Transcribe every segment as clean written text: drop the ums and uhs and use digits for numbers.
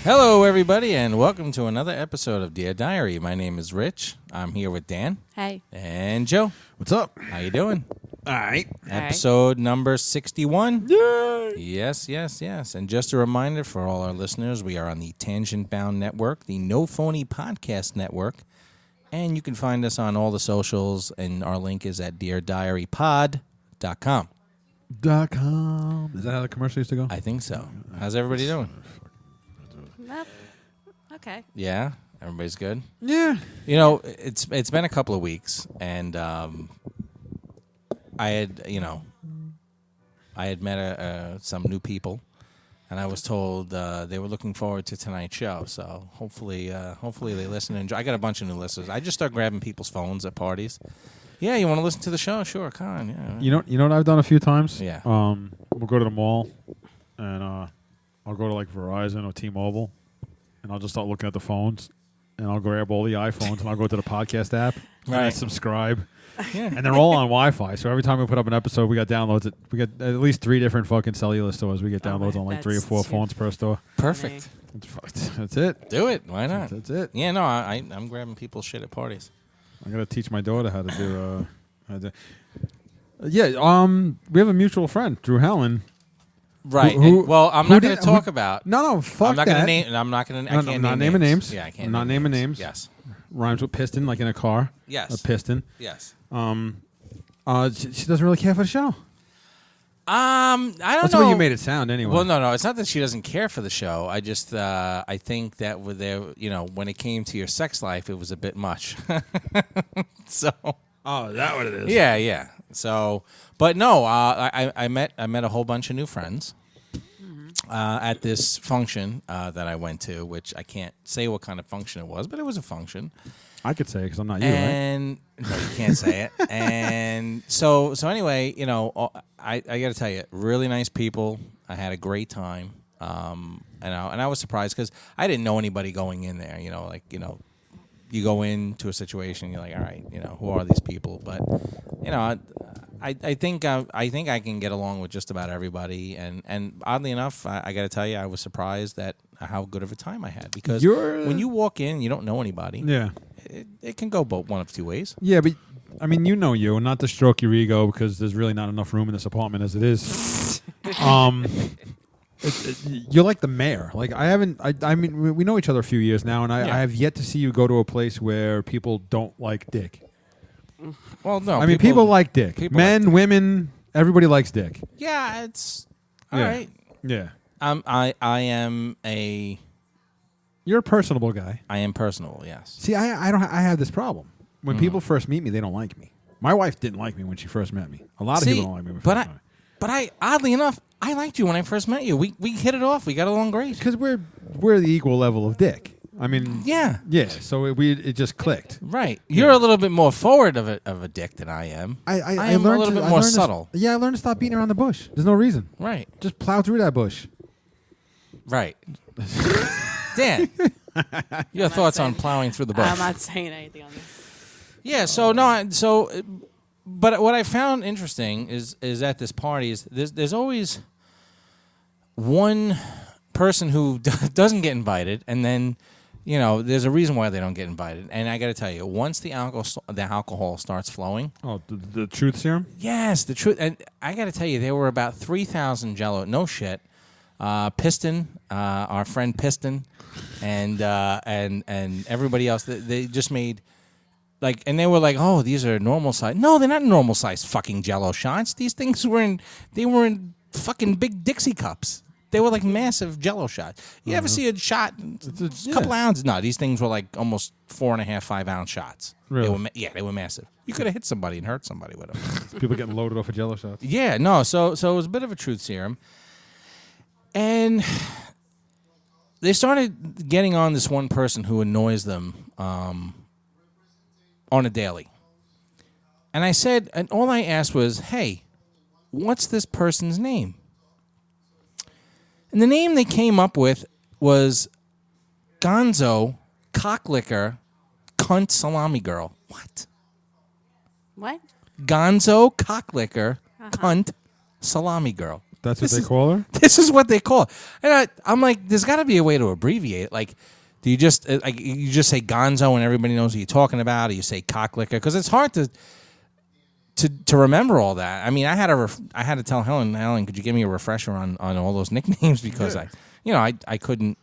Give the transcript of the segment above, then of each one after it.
Hello, everybody, and welcome to another episode of Dear Diary. My name is Rich. I'm here with Dan. Hey. And Joe. What's up? How you doing? All right. Episode number 61. Yay! Yes. And just a reminder for all our listeners, we are on the Tangent Bound Network, the No Phony Podcast Network, and you can find us on all the socials, and our link is at deardiarypod.com. .com. Is that how the commercial used to go? I think so. How's everybody doing? Okay. Yeah? Everybody's good? Yeah. You know, it's been a couple of weeks, and I had met some new people, and I was told they were looking forward to tonight's show. So hopefully they listen and enjoy. I got a bunch of new listeners. I just start grabbing people's phones at parties. Yeah, you want to listen to the show? Sure, come on. Yeah. You know what I've done a few times? Yeah. We'll go to the mall, and I'll go to like Verizon or T-Mobile, and I'll just start looking at the phones, and I'll grab all the iPhones, and I'll go to the podcast app, and I subscribe. Yeah. And they're all on Wi-Fi, so every time we put up an episode, we got downloads. We got at least 3 different fucking cellular stores. We get downloads on like 3 or 4 phones per store. Perfect. That's it. Do it. Why not? That's it. Yeah, no, I'm grabbing people's shit at parties. I gotta teach my daughter how to do. We have a mutual friend, Drew Helen. Right. Well, I'm not going to talk about. No, fuck I'm not that. Gonna name. I'm not going to. I'm not naming names. Yeah, I can't. I'm not naming names. Yes. Rhymes with piston, like in a car. Yes. A piston. Yes. She doesn't really care for the show. I don't know. That's the way you made it sound, anyway. Well, no. It's not that she doesn't care for the show. I just, I think that with when it came to your sex life, it was a bit much. So. Oh, is that what it is? Yeah. So, but no, I met a whole bunch of new friends at this function that I went to, which I can't say what kind of function it was, but it was a function. I could say it because I'm not you, and, right? No, you can't say it. And so anyway, I got to tell you, really nice people. I had a great time. And I was surprised because I didn't know anybody going in there. You go into a situation, you're like, all right, who are these people? But I think I can get along with just about everybody. And oddly enough, I got to tell you, I was surprised at how good of a time I had because when you walk in, you don't know anybody. Yeah. It can go both one of 2 ways. Yeah, but I mean, you, not to stroke your ego because there's really not enough room in this apartment as it is. You're like the mayor. Like I mean, we know each other a few years now, and I have yet to see you go to a place where people don't like dick. Well, no. I mean, people like dick. Men, women, everybody likes dick. Yeah, it's all right. Yeah. I am a. You're a personable guy. I am personable. Yes. See, I have this problem. When people first meet me, they don't like me. My wife didn't like me when she first met me. A lot of people don't like me. But I oddly enough, I liked you when I first met you. We hit it off. We got along great. Because we're the equal level of dick. I mean, yeah. So it just clicked. Right. You're a little bit more forward of a dick than I am. I am a little bit more subtle. I learned to stop beating around the bush. There's no reason. Right. Just plow through that bush. Right. Dan, your thoughts on plowing through the bush? I'm not saying anything on this. Yeah. But what I found interesting is at this party is there's always one person who doesn't get invited, and then there's a reason why they don't get invited. And I got to tell you, once the alcohol starts flowing, the truth serum. Yes, the truth. And I got to tell you, there were about 3,000 Jello. No shit. Piston, our friend Piston, and everybody else. They just made. And they were like, oh, these are normal size. No, they're not normal size fucking Jello shots. These things were in fucking big Dixie cups. They were like massive Jello shots. You ever see a shot, a couple ounces? No, these things were like almost 4.5, 5 ounce shots. Really? They were massive. You could have hit somebody and hurt somebody with them. People getting loaded off of Jello shots. Yeah, no. So it was a bit of a truth serum. And they started getting on this one person who annoys them on a daily. And I said, and all I asked was, hey, what's this person's name? And the name they came up with was Gonzo Cocklicker Cunt Salami Girl. What? What? Gonzo Cocklicker Cunt Salami Girl. That's what they call her? This is what they call it. And I'm like, there's got to be a way to abbreviate it. Like, do you just say gonzo and everybody knows what you're talking about, or you say cocklicker? Because it's hard to remember all that. I mean, I had to tell Helen, could you give me a refresher on all those nicknames, because I couldn't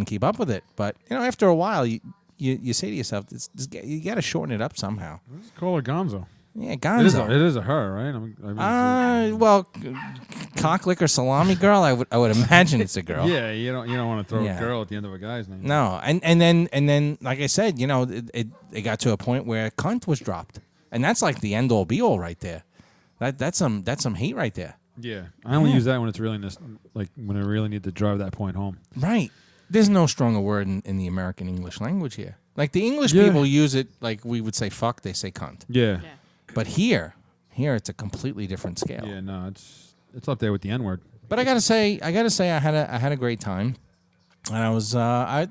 keep up with it. But after a while, you say to yourself, you got to shorten it up somehow. Let's call her Gonzo. Yeah, Gonzo. It is a her, right? Well, cocklicker salami girl. I would imagine it's a girl. Yeah, you don't want to throw a girl at the end of a guy's name. No, and then like I said, it got to a point where cunt was dropped, and that's like the end all be all right there. That's some hate right there. Yeah, I only use that when it's really when I really need to drive that point home. Right. There's no stronger word in the American English language here. Like the English people use it like we would say fuck, they say cunt. Yeah. But here it's a completely different scale. Yeah, no, it's up there with the N-word. But I gotta say I had a great time, and I was I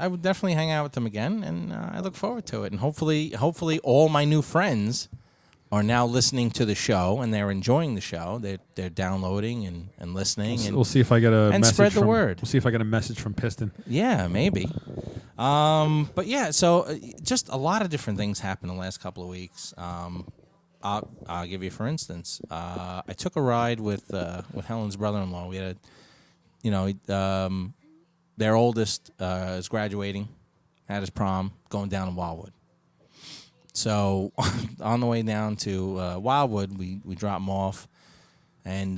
would definitely hang out with them again, and I look forward to it. And hopefully all my new friends are now listening to the show, and they're enjoying the show. They're downloading and listening. We'll see if I get a message spread the word. We'll see if I get a message from Piston. Yeah, maybe. But yeah, so just a lot of different things happened the last couple of weeks. I'll give you, for instance, I took a ride with Helen's brother-in-law. We had their oldest is graduating, had his prom, going down to Wildwood. So on the way down to Wildwood, we drop them off and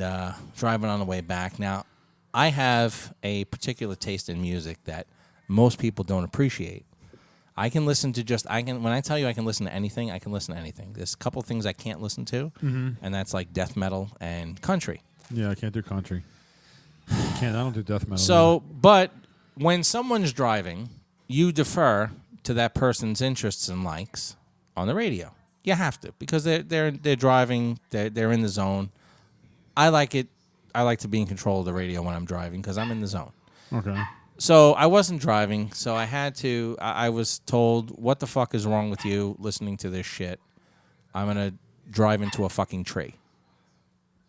driving on the way back. Now, I have a particular taste in music that most people don't appreciate. I can listen to when I tell you I can listen to anything, I can listen to anything. There's a couple things I can't listen to, and that's like death metal and country. Yeah, I can't do country. I don't do death metal. So, but when someone's driving, you defer to that person's interests and likes on the radio. You have to, because they're driving, they're in the zone. I like it. I like to be in control of the radio when I'm driving because I'm in the zone. Okay. So I wasn't driving, so I was told, what the fuck is wrong with you listening to this shit? I'm going to drive into a fucking tree.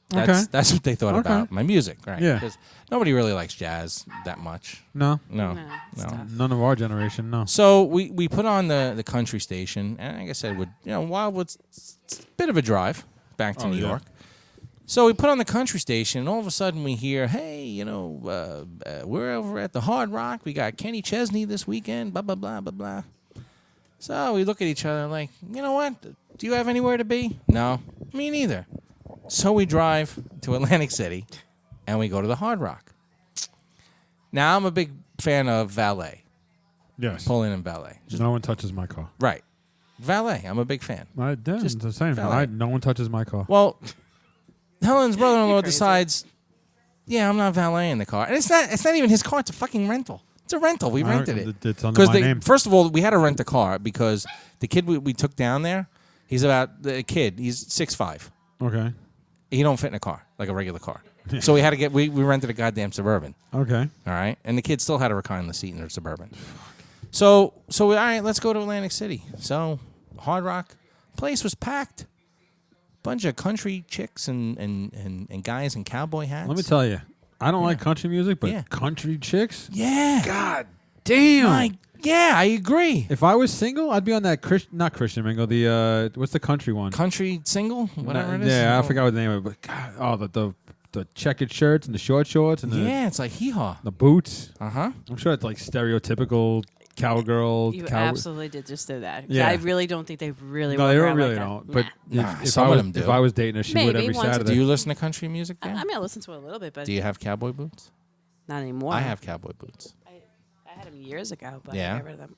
That's what they thought about my music, right? Yeah. Because nobody really likes jazz that much. No. No. None of our generation, no. So we put on the country station, and like I said, Wildwood's a bit of a drive back to New York. So we put on the country station, and all of a sudden we hear, hey, we're over at the Hard Rock. We got Kenny Chesney this weekend, blah, blah, blah, blah, blah. So we look at each other like, you know what? Do you have anywhere to be? No, me neither. So we drive to Atlantic City, and we go to the Hard Rock. Now, I'm a big fan of valet. Yes. Pull-in and valet. No one touches my car. Right. Valet, I'm a big fan. Just the same. No one touches my car. Well, Helen's brother-in-law decides, I'm not valeting the car. And it's not even his car. It's a fucking rental. It's a rental. We rented it. It's under my name. First of all, we had to rent a car because the kid we took down there, he's 6'5". Okay. He don't fit in a car, like a regular car. So we rented a goddamn Suburban. Okay. All right? And the kid still had a recliner seat in their Suburban. So all right, let's go to Atlantic City. So Hard Rock, place was packed. Bunch of country chicks and guys in cowboy hats. Let me tell you, I don't like country music, but country chicks? Yeah. God damn. I agree. If I was single, I'd be on that not Christian Mingle, what's the country one? Country single? Whatever it is. Yeah, I forgot what the name of it, but God, the checkered shirts and the short shorts and it's like hee-haw. The boots. Uh-huh. I'm sure it's like stereotypical cowgirl. You absolutely did just do that. Yeah. I really don't think they really No, walk they around really like don't. that. But some of them do. If I was dating her, she would Maybe every once a Saturday. Do you listen to country music then? I mean, I listen to it a little bit, but Do you have cowboy boots? not anymore. I have cowboy boots. I had them years ago, but Yeah? I got rid of them.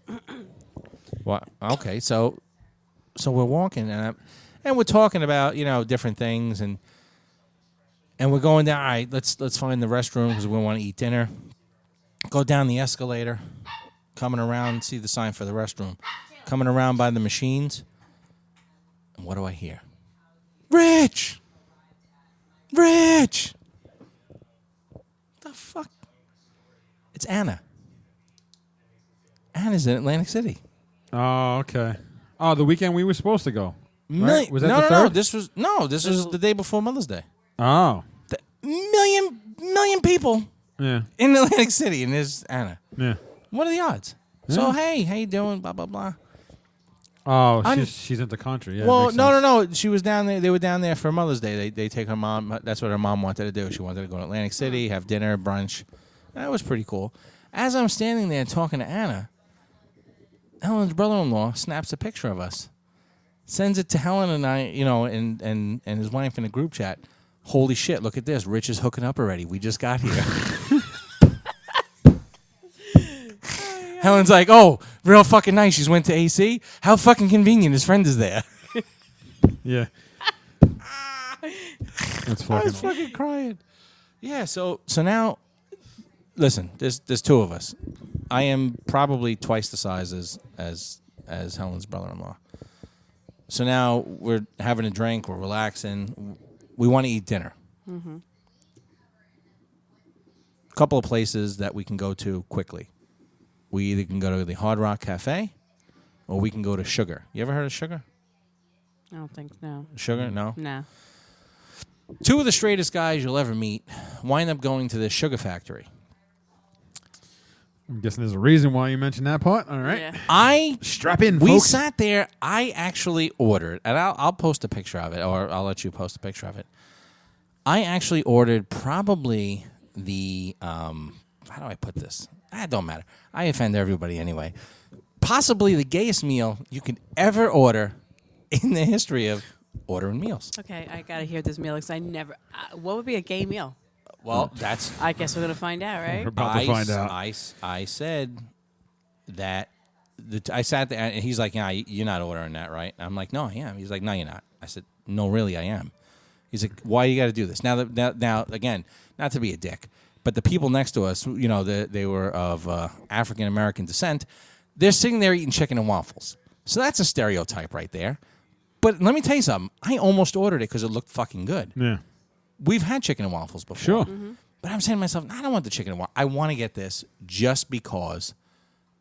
Well, okay, so we're walking and we're talking about different things and we're going down. All right, let's find the restroom because we want to eat dinner. Go down the escalator, coming around, see the sign for the restroom. Coming around by the machines, and what do I hear? Rich. The fuck? It's Anna. Anna's in Atlantic City. Oh, okay. Oh, the weekend we were supposed to go. Right? Was that no, the no, third? This was the day before Mother's Day. Oh. million people Yeah. in Atlantic City, and there's Anna. Yeah. What are the odds? Yeah. So hey, how you doing? Blah blah blah. Oh, she's in the country. Yeah. Well, makes no. sense. She was down there. They were down there for Mother's Day. They take her mom. That's what her mom wanted to do. She wanted to go to Atlantic City, have dinner, brunch. That was pretty cool. As I'm standing there talking to Anna, Helen's brother-in-law snaps a picture of us, sends it to Helen and I, and his wife in a group chat. Holy shit! Look at this. Rich is hooking up already. We just got here. Helen's like, oh, real fucking nice. She's went to AC. How fucking convenient. His friend is there. Yeah. That's I was fucking. fucking crying. Yeah. So now, listen. There's two of us. I am probably twice the size as Helen's brother-in-law. So now we're having a drink. We're relaxing. We want to eat dinner. Mm-hmm. A couple of places that we can go to quickly. We either can go to the Hard Rock Cafe, or we can go to Sugar. You ever heard of Sugar? I don't think no. Sugar? No. No. Two of the straightest guys you'll ever meet wind up going to this sugar factory. I'm guessing there's a reason why you mentioned that part. All right. Yeah. Strap in, We folks. sat there. I actually ordered, and I'll post a picture of it, or I'll let you post a picture of it. I actually ordered probably the how do I put this? It don't matter. I offend everybody anyway. Possibly the gayest meal you could ever order in the history of ordering meals. Okay, I gotta hear this meal because I never. What would be a gay meal? Well, that's. I guess we're gonna find out, We're right? about to find out. I said that. I sat there, and he's like, "Yeah, you're not ordering that, right?" I'm like, "No, I am." He's like, "No, you're not." I said, "No, really, I am." He's like, "Why you got to do this?" Now again, not to be a dick, but the people next to us, they were of African American descent. They're sitting there eating chicken and waffles. So that's a stereotype right there. But let me tell you something. I almost ordered it because it looked fucking good. Yeah. We've had chicken and waffles before. Sure. But I'm saying to myself, I don't want the chicken and waffles. I want to get this just because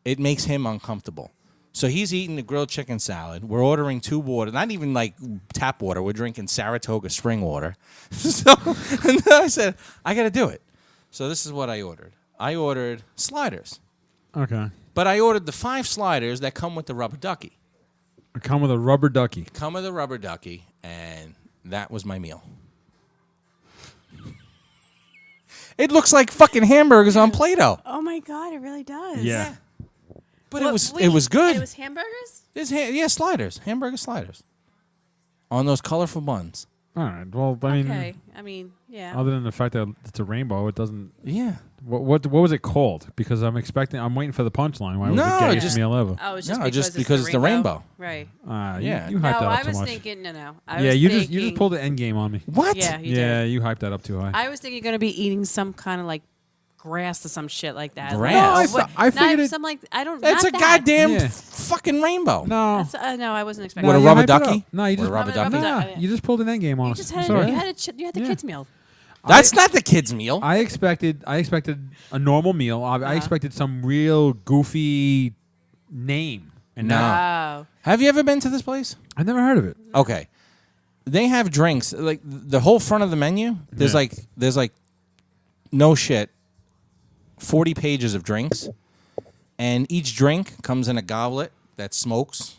it makes him uncomfortable. So he's eating the grilled chicken salad. We're ordering 2 water, not even like tap water. We're drinking Saratoga spring water. So and then I said, I got to do it. So this is what I ordered. I ordered sliders. Okay. But I ordered the 5 sliders that come with the rubber ducky. I come with a rubber ducky. Come with a rubber ducky, and that was my meal. It looks like fucking hamburgers on Play-Doh. Oh my god, it really does. Yeah. But Well, it was wait, good. It was hamburgers. Sliders, hamburger sliders, on those colorful buns. All right. Well, I mean, Okay, I mean, yeah. other than the fact that it's a rainbow, it doesn't. Yeah. What was it called? Because I'm waiting for the punchline. Why was No, it the gayest just- meal ever? Oh, it's No, just because it's the rainbow. Right. Yeah. You hyped No, that up I too was much. thinking. No. Yeah, you just pulled the end game on me. What? Yeah, you Yeah, did. you hyped that up too high. I was thinking you're gonna be eating some kind of like grass or some shit like that. Grass? No, I figured it- Some like I don't. It's a not that. goddamn Yeah. fucking rainbow. no. That's, no, I wasn't expecting. With a you rubber hyped it up. ducky? No, you With just a rubber Rubber ducky? ducky. Nah, you just pulled an end game on You us. just I'm had sorry. you had the Yeah. kids meal. That's not the kids' meal. I expected a normal meal. I expected some real goofy name. And No. now Oh, Have you ever been to this place? I've never heard of it. Okay. They have drinks. Like the whole front of the menu, there's Yeah. like no shit, 40 pages of drinks. And each drink comes in a goblet that smokes.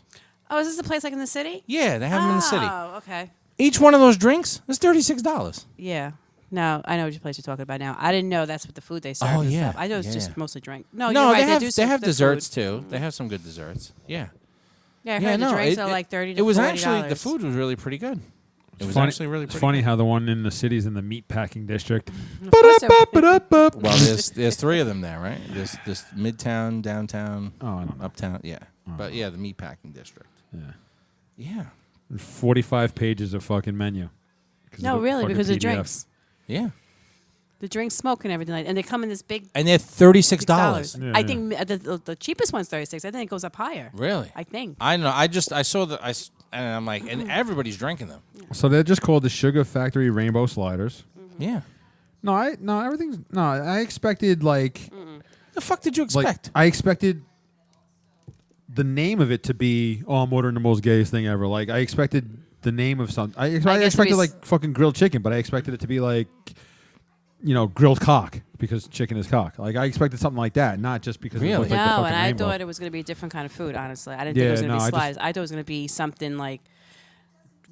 oh, is this a place like in the city? Yeah, they have them in the city. Oh, okay. Each one of those drinks is $36. Yeah. No, I know which place you're talking about now. I didn't know that's what the food they serve. Oh, and yeah. stuff. I know it's Yeah. just mostly drink. No, No, you're right. they have do they serve have the desserts food. too. They have some good desserts. Yeah. Yeah, I heard the drinks are like $30 to $40. It was actually the food was really pretty good. It was funny, actually really it's pretty funny good. how the one in the city's in the meat packing district. Of course they're- Well, there's 3 of them there, right? There's Midtown, downtown, Oh, I don't know. uptown. Yeah, but yeah, the meatpacking district. Yeah. Yeah, 45 pages of fucking menu. No, really, because of drinks. yeah, The drinks smoke and everything, and they come in this big and they're $36. $6. Yeah, I yeah. think the cheapest one's 36. I think it goes up higher. Really? I think. I know. I saw and I'm like, and everybody's drinking them. So they're just called the Sugar Factory Rainbow Sliders. Yeah. I expected like The fuck did you expect? I expected the name of it to be, oh, I'm ordering the most gayest thing ever. Like I expected the name of something. I guess expected we like fucking grilled chicken, but I expected it to be like grilled cock because chicken is cock. Like I expected something like that, not just because it Really? looked like the No, fucking and I rainbow. thought it was going to be a different kind of food, honestly. I didn't think it was going to be sliders. I thought it was going to be something like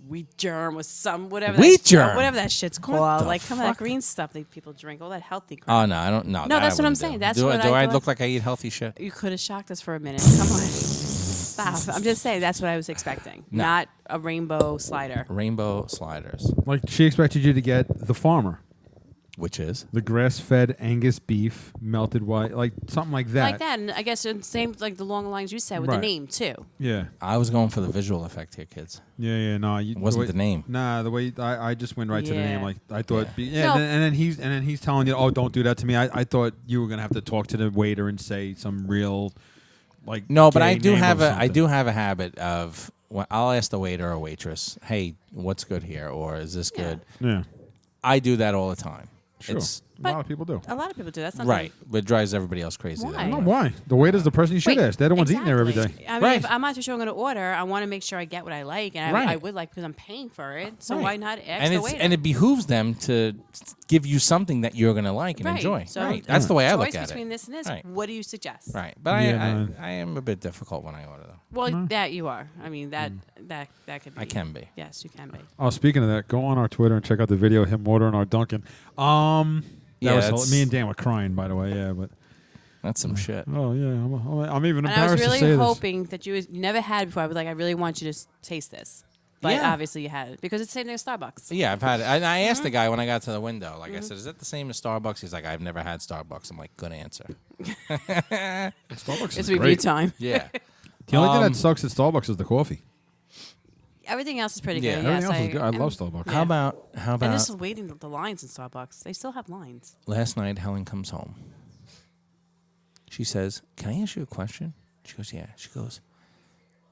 wheat germ or some whatever. Wheat germ? Whatever that shit's What called. the Like some of that fuck? green stuff that people drink, all that healthy crap. Oh no, I don't know. No, that's what I'm saying. That's do what do I I thought. look like I eat healthy shit? You could have shocked us for a minute. Come on. Stop. I'm just saying that's what I was expecting. No. Not a rainbow slider. Rainbow sliders, Like she expected you to get the farmer, which is the grass-fed Angus beef, melted white, like something like that. Like that. And I guess the same like the long lines you said with Right. the name too. Yeah, I was going for the visual effect here, kids. yeah. No, It wasn't the name. Nah, the way I just went right to the name. Yeah. Like I thought. No. And then he's telling you, oh, don't do that to me. I thought you were gonna have to talk to the waiter and say some real, like No, but gay I do name have or I something. do have a habit of I'll ask the waiter or waitress, "Hey, what's good here?" or "Is this Yeah. good?" Yeah, I do that all the time. sure. It's A lot of people do. A lot of people do. That's not right, but it drives everybody else crazy. Why? that I don't know way. why. The waiter's the person you should Wait, ask. They're the ones eating there every day. exactly. I mean, Right. if I'm not too sure I'm going to order, I want to make sure I get what I like, and Right. I would like because I'm paying for it. So Right. why not ask And the it's waiter? and it behooves them to give you something that you're going to like and Right. enjoy. So right, that's the way I look choice at between it. this and this. Right. What do you suggest? Right, but Yeah, I am a bit difficult when I order though. Well, that you are. I mean, that could be. I can be. Yes, you can be. Oh, speaking of that, go on our Twitter and check out the video of him ordering our Dunkin'. Yeah, That that's- was me and Dan were crying, by the way. Yeah, but That's some shit. oh yeah, I'm even And I was embarrassed to really say hoping that you never had before. I was like, I really want you to taste this. But Yeah. obviously you had it because it's the same thing as Starbucks. Yeah, I've had it. And I asked the Mm-hmm. guy when I got to the window, like I said, "Is that the same as Starbucks?" He's like, "I've never had Starbucks." I'm like, "Good answer." this. Starbucks It's is review great. time. Yeah. The only thing that sucks at Starbucks is the coffee. Everything else is pretty Yeah. good. Everything yes, else is good. I and- love Starbucks. Yeah. How about And this is waiting the lines in Starbucks. They still have lines. last night? Helen comes home. She says, "Can I ask you a question?" She goes, "Yeah." She goes,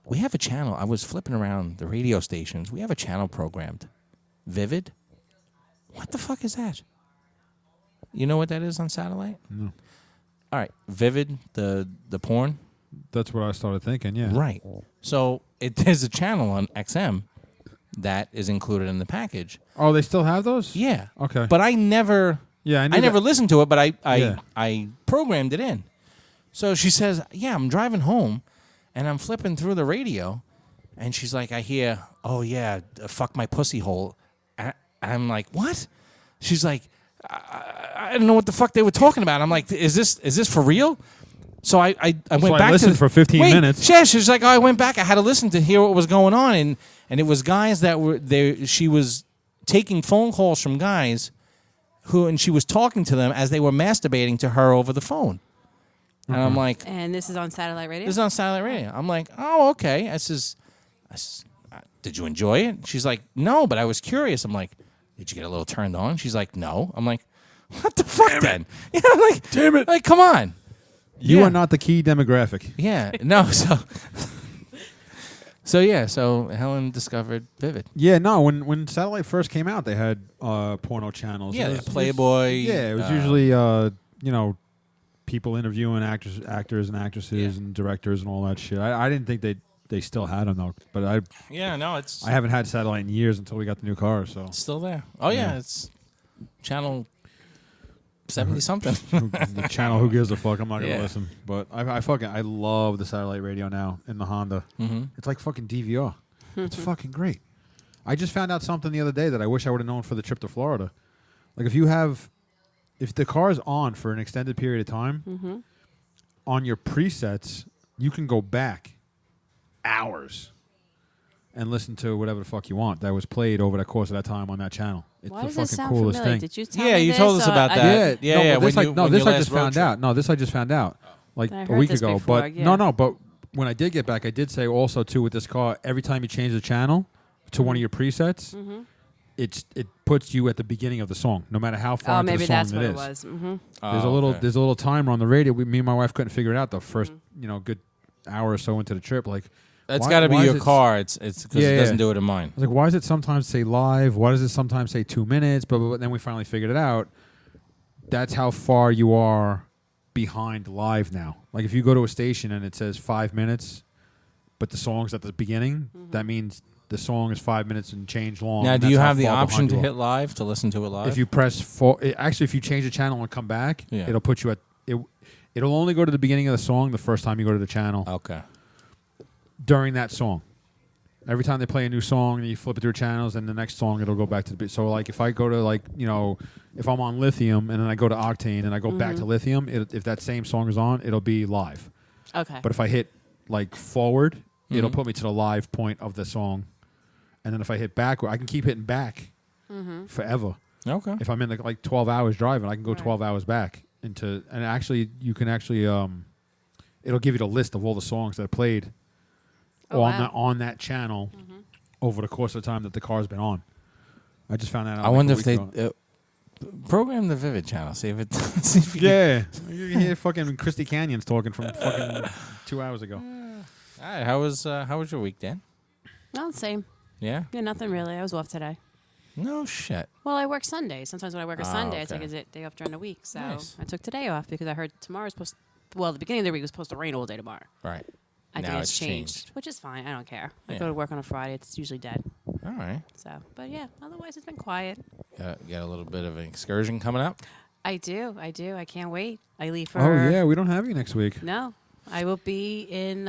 "We have a channel. I was flipping around the radio stations. We have a channel programmed. Vivid. What the fuck is that? You know what that is on satellite? No. All right, Vivid, the porn. That's what I started thinking. Yeah. Right. So there's a channel on XM that is included in the package. Oh, they still have those? Yeah. Okay. But I never Yeah, I never listened to it, but Yeah. I programmed it in. So she says, "Yeah, I'm driving home and I'm flipping through the radio and she's like, I hear, oh yeah, fuck my pussy hole." And I'm like, "What?" She's like, I don't know what the fuck they were talking about. I'm like, is this for real?" So I went So I back listened to for 15 minutes. Yeah, she's like, "Oh, I went back. I had to listen to hear what was going on." And it was guys that were there. She was taking phone calls from guys and she was talking to them as they were masturbating to her over the phone. And I'm like, And this is on satellite radio? "This is on satellite radio." I'm like, "Oh, okay." I says, "Did you enjoy it?" She's like, "No, but I was curious." I'm like, "Did you get a little turned on?" She's like, "No." I'm like, "What the fuck then?" Yeah, I'm like, Damn it. Like, come on. You Yeah. are not the key demographic. Yeah, no, so Helen discovered Vivid. Yeah, no. When satellite first came out, they had porno channels. Yeah, It was- Playboy. Yeah, it was usually people interviewing actors and actresses and directors and all that shit. I didn't think they still had them though, but Yeah, no, it's I haven't had satellite in years until we got the new car. So still there. Oh yeah, Yeah. it's channel 70 something. the channel, who gives a fuck? I'm not gonna Yeah. listen. But I love the satellite radio now in the Honda. Mm-hmm. It's like fucking DVR. It's fucking great. I just found out something the other day that I wish I would have known for the trip to Florida. Like if the car is on for an extended period of time, on your presets, you can go back hours and listen to whatever the fuck you want that was played over the course of that time on that channel. It's Why the does fucking this sound coolest familiar? thing. Did you tell Yeah, me you this, told us or about I- that. Yeah, Yeah, yeah, But this, when you- when this you I last just road found trip. out. No, this I just found out like I a heard week this ago. before, But yeah. no. But when I did get back, I did say also too with this car, every time you change the channel to one of your presets, it puts you at the beginning of the song, no matter how far Oh, into maybe the song that's it what is. it was. Mm-hmm. There's a little timer on the radio. Me and my wife couldn't figure it out the first good hour or so into the trip. Like That's why- got to be why your is it- car. It's because Yeah, it doesn't yeah. do it in mine. I was like, why does it sometimes say live? Why does it sometimes say 2 minutes? But then we finally figured it out. That's how far you are behind live now. Like if you go to a station and it says 5 minutes, but the song's at the beginning, that means the song is 5 minutes and change long. Now, and do that's you how have the far option behind to you are. hit live to listen to it live? If you press actually, if you change the channel and come back, it'll put you at it. It'll only go to the beginning of the song the first time you go to the channel. Okay. During that song, every time they play a new song and you flip it through channels, and the next song it'll go back to the. So like if I go to if I'm on Lithium and then I go to Octane and I go back to Lithium, if that same song is on, it'll be live. Okay. But if I hit like forward, it'll put me to the live point of the song, and then if I hit backward, I can keep hitting back forever. Okay. If I'm in like 12 hours driving, I can go 12 hours back and actually you can actually it'll give you the list of all the songs that I played on that channel over the course of the time that the car's been on. I just found that out. I wonder if they program the Vivid channel. See if it. See if you you can hear fucking Christy Canyon's talking from fucking 2 hours ago. All right. How was your week, Dan? No, same. Yeah. Yeah, nothing really. I was off today. No shit. Well, I work Sunday. Sometimes when I work a Sunday, okay. I take a day off during the week. So Nice. I took today off because I heard tomorrow's supposed. Well, the beginning of the week was supposed to rain all day tomorrow. Right. I think Now it's it's changed, which is fine. I don't care. I Yeah. go to work on a Friday. It's usually dead. All right. So, but yeah, otherwise it's been quiet. Got a little bit of an excursion coming up. I do. I can't wait. I leave for. Oh yeah, we don't have you next week. No, I will be in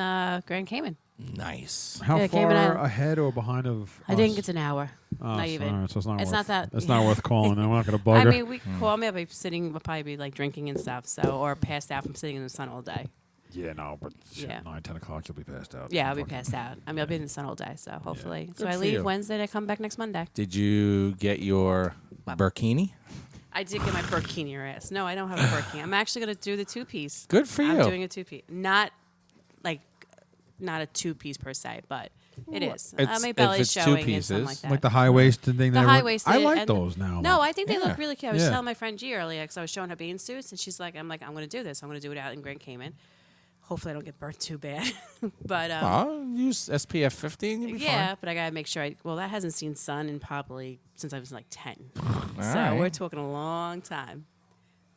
Grand Cayman. Nice. How Yeah, far Cayman Island. ahead or behind of? I think it's an hour. Oh, not so, even. all right, so it's not It's worth, not that- That's not worth calling. I'm not gonna bug I her. mean, we call me. I'll be sitting. We'll probably be like drinking and stuff. So, or passed out from sitting in the sun all day. Yeah, no, but Yeah. 9, 10 o'clock you'll be passed out. Yeah, I'll be passed out. I mean, I'll be in the sun all day. So hopefully, so Good I for leave you. Wednesday. And I come back next Monday. Did you get your burkini? I did get my burkini ass. No, I don't have a burkini. I'm actually gonna do the 2-piece. Good for I'm you. doing a 2-piece. Not a 2-piece per se, but it is. It's- My if belly's it's 2 showing and pieces, something like that. Like the high waisted thing. The that high waisted. I like those now. No, I think they Yeah. look really cute. I was Yeah. telling my friend G earlier because I was showing her bathing suits, and she's like, I'm going to do this. I'm going to do it out in Grand Cayman. Hopefully, I don't get burnt too bad. But Use SPF 50 and you'll be yeah, fine. but I gotta make sure. That hasn't seen sun in probably since I was like 10. So right. we're talking a long time.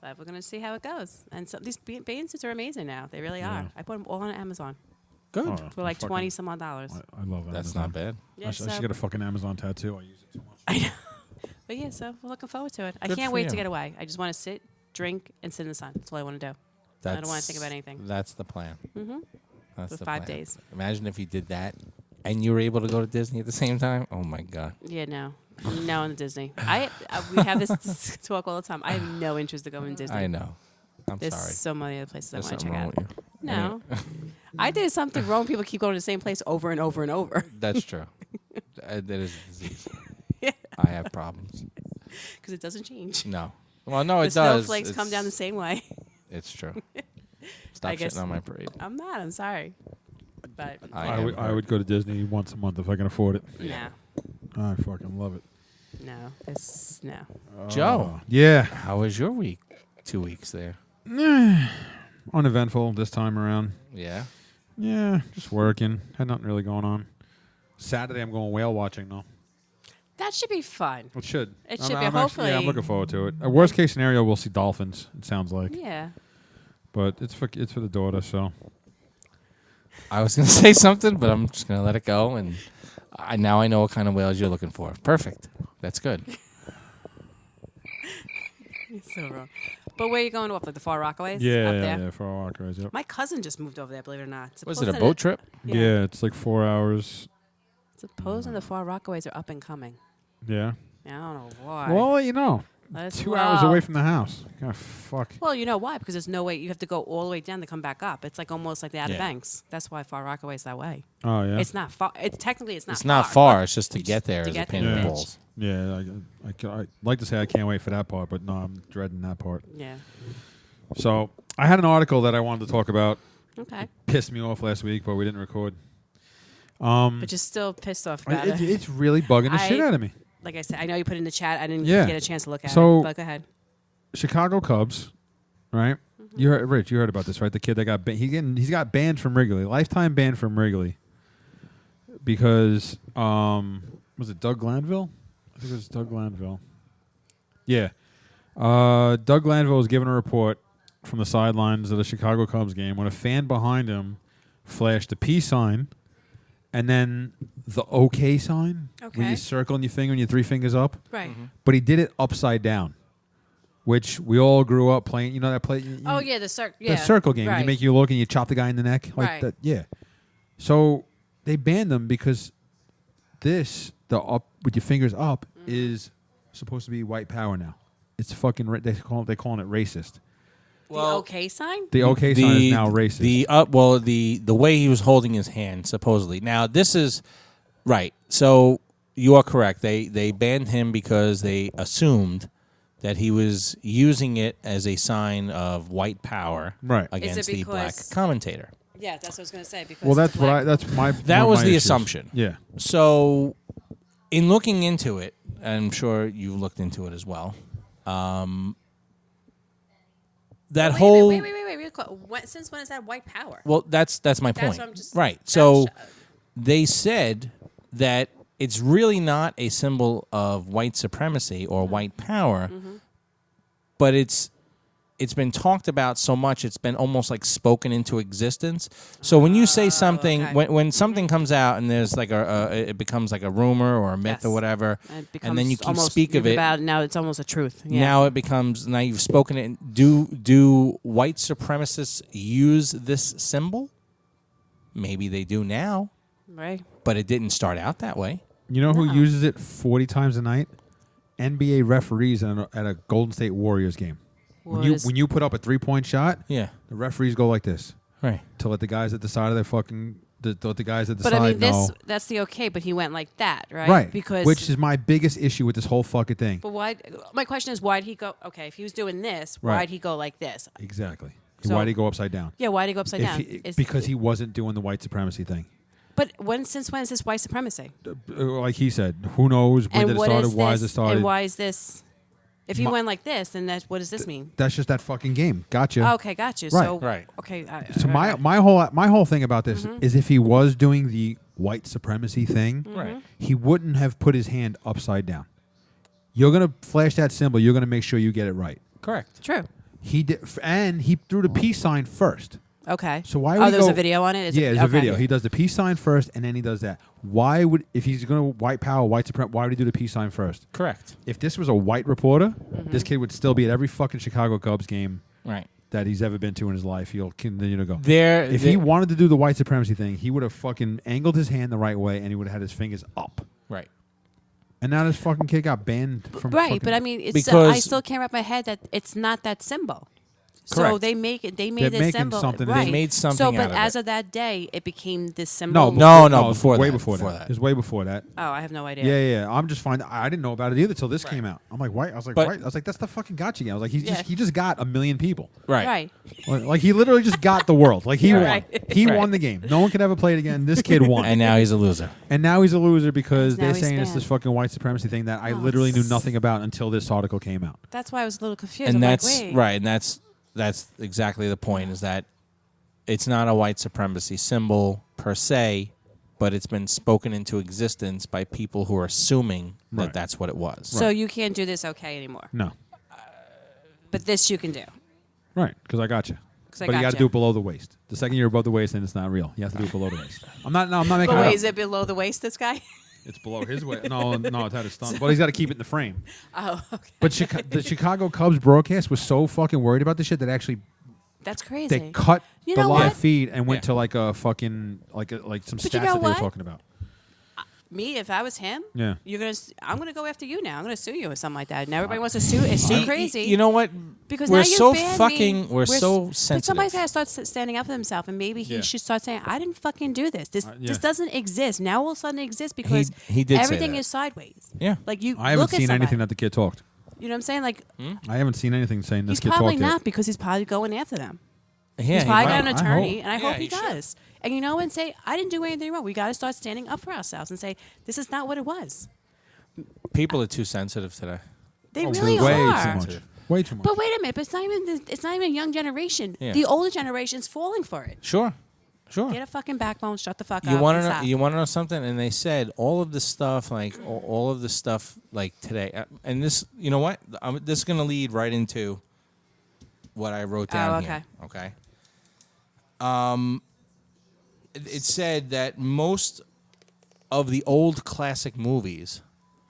But we're gonna see how it goes. And so these bathing suits are amazing now. They really are. I bought them all on Amazon Good. Oh, for like fucking- 20 some odd dollars. I love that. That's not bad. Yeah, I should so- get a fucking Amazon tattoo. I use it too much. I know. But yeah, so we're looking forward to it. I Good can't for wait to you. get away. I just want to sit, drink, and sit in the sun. That's all I want to do. I don't wanna think about anything. That's the plan. Mm-hmm. That's For the 5 plan. days. Imagine if you did that and you were able to go to Disney at the same time. Oh my God. Yeah, no on Disney. We have this talk all the time. I have no interest to go in Disney. I know. I'm There's sorry. so many other places There's I want to something check wrong out. with you. No, I did something wrong. People keep going to the same place over and over and over That's true. That is a disease. Yeah. I have problems. because it doesn't change. No. Well, no, The it does. snowflakes come down the same way. It's true. Stop I guess- shitting on my parade. I'm not. I'm sorry, but I I would go to Disney once a month if I can afford it. no, I fucking love it. no, it's no. Joe, Yeah. how was your week? 2 weeks there. Uneventful this time around. Yeah. Yeah, just working. Had nothing really going on. Saturday I'm going whale watching though. That should be fun. It should. It I'm- should be, I'm hopefully. yeah, I'm looking forward to it. Worst case scenario, we'll see dolphins. It sounds like, Yeah. but it's for the daughter. So I was going to say something, but I'm just going to let it go. And now I know what kind of whales you're looking for. Perfect. That's good. You're so wrong. But where are you going off? Like the Far Rockaways? yeah, Up yeah, there? yeah, for our walkers. Yep. My cousin just moved over there, believe it or not. Was it a Supposed boat trip? Yeah. It's like 4 hours. Supposing the Far Rockaways are up and coming. Yeah. I don't know why. Well, you know, That's 2 hours wild. away from the house. God, fuck. Well, you know why? Because there's no way. You have to go all the way down to come back up. It's like almost like the Outer Yeah. Banks. That's why Far Rockaway is that way. Oh yeah. It's not far. Technically, it's not. It's not far. It's just to It's get just there to is a get pain there. in the Yeah. balls. Yeah, I'd like to say I can't wait for that part, but no, I'm dreading that part. Yeah. So I had an article that I wanted to talk about. Okay. Pissed me off last week, but we didn't record. But you're still pissed off about it. It's really bugging the shit out of me. Like I said, I know you put it in the chat. I didn't Yeah. get a chance to look at So- it. But go ahead. Chicago Cubs, right? Mm-hmm. You heard, Rich. You heard about this, right? The kid that got he's got banned from Wrigley, lifetime ban from Wrigley, because was it Doug Glanville? I think it was Doug Glanville. Yeah, Doug Glanville was given a report from the sidelines of the Chicago Cubs game when a fan behind him flashed a peace sign and then the OK sign, where Okay. you circle your finger and your 3 fingers up. Right. But he did it upside down, which we all grew up playing. You know that play? Oh yeah, the circle. The Yeah. circle game. Right. You make you look and you chop the guy in the neck. Like Right. that. Yeah. So they banned them because this, the up with your fingers up, is supposed to be white power now. It's fucking, they're calling it racist. The OK sign. The OK sign is now racist. The way he was holding his hand, supposedly. Now, this is right. So you are correct. They banned him because they assumed that he was using it as a sign of white power Right. against the black because- commentator. Yeah, that's what I was gonna say. Because Well, that's it's what black. that's my. That one of was my the issues. assumption. Yeah. So, in looking into it, I'm sure you looked into it as well. That Wait, whole Wait. Real quick. Since when is that white power? well, that's my point. That's what I'm just. Right. I'm So sh- they said that it's really not a symbol of white supremacy or white power, but it's been talked about so much, it's been almost like spoken into existence. So when you say something, okay. when something comes out and there's like it becomes like a rumor or a myth Yes. or whatever, It and then you becomes keep almost speak of it. about now it's almost a truth. Yeah. Now it becomes, now you've spoken it. Do white supremacists use this symbol? Maybe they do now, right. but it didn't start out that way. You know who No. uses it 40 times a night? NBA referees at a Golden State Warriors game. When you put up a 3-point shot, Yeah, the referees go like this right. to let the guys at the side of their fucking let the guys at the But side I mean, know. that's the okay. But he went like that, right? Right. Because which is my biggest issue with this whole fucking thing. But why? My question is, why'd he go? Okay, if he was doing this, Right. why'd he go like this? Exactly. So- Why'd he go upside down? Yeah, why'd he go upside down? Because he wasn't doing the white supremacy thing. But since when is this white supremacy? Like he said, who knows when And did it what started? is Why this? has it started? And why is this? If he My- went like this, then what does this mean? That's just that fucking game. Gotcha. Okay, got you. Right. So Right. Okay. So alright. my whole thing about this is if he was doing the white supremacy thing, Right. he wouldn't have put his hand upside down. You're gonna flash that symbol. You're gonna make sure you get it right. Correct. True. He did, and he threw the peace sign first. Okay. So why would he there's go- a video on it? Yeah, there's a okay. video. He does the peace sign first, and then he does that. Why would, if he's gonna white power, white supremacy, why would he do the peace sign first? Correct. If this was a white reporter, this kid would still be at every fucking Chicago Cubs game Right. that he's ever been to in his life. He'll continue to go. If If he wanted to do the white supremacy thing, he would have fucking angled his hand the right way, and he would have had his fingers up. right. And now this fucking kid got banned from. Right, fucking- but I mean, it's Because- I still can't wrap my head that it's not that symbol. So Correct. they make it. They They're made this making symbol. something- They Right. made something So, out but of as it. of that day, it became this symbol. No, before way that, before before that. that. It was way before that. Oh, I have no idea. Yeah. I'm just finding. I didn't know about it either till this came out. I'm like, white. I was like, But- white. I was like, that's the fucking gotcha game. I was like, Yeah. he just got 1 million people. Right. Right. Like he literally just got the world. Like he won. Right. He Right. won the game. No one could ever play it again. This kid won. And now he's a loser. And now he's a loser because Now they're he's saying it's banned. this fucking white supremacy thing that I Oh, literally knew nothing about until this article came out. That's why I was a little confused. And I'm that's like, wait. right. And that's exactly the point, is that it's not a white supremacy symbol per se, but it's been spoken into existence by people who are assuming that Right. that's what it was. So you can't do this okay anymore. No. But this you can do. Right, because I got you. 'Cause I But you got gotcha. to do it below the waist. The second you're above the waist, then it's not real. You have to do it below the waist. I'm not making But it wait, up. is it below the waist, this guy? It's below his waist. No, it's at his stomach. But he's got to keep it in the frame. Oh, okay. But the Chicago Cubs broadcast was so fucking worried about this shit that actually That's crazy. they cut You the know live what? feed and went Yeah. to like a fucking like some But stats you know that they were what? talking about. Me, if I was him, Yeah. I'm gonna go after you now. I'm gonna sue you or something like that. Now everybody wants to sue. It's too crazy. You know what? because we're now you so banned fucking. me. We're so But sensitive. somebody's got to start standing up for himself, and maybe he Yeah. should start saying, "I didn't fucking do this. This yeah. this doesn't exist." Now all of a sudden it exists because he did say everything that. is sideways. Yeah. like you. I haven't look at seen anything somebody. that the kid talked. You know what I'm saying? Like I haven't seen anything saying this he's kid probably talked not yet. because he's probably going after them. Yeah, He's he probably might. got an I attorney, hope. and I Yeah, hope he he should. does. And you know, and say, "I didn't do anything wrong." We got to start standing up for ourselves and say, "This is not what it was." People are too sensitive today. They Oh, really way are. too much. Way too much. But wait a minute, but it's not even a young generation. Yeah. The older generation's falling for it. Sure. Get a fucking backbone, shut the fuck You up. want and to know? stop. You want to know something? And they said all of this stuff, like all of this stuff, like today. And this, you know what? This is going to lead right into what I wrote down okay. here. Okay. It said that most of the old classic movies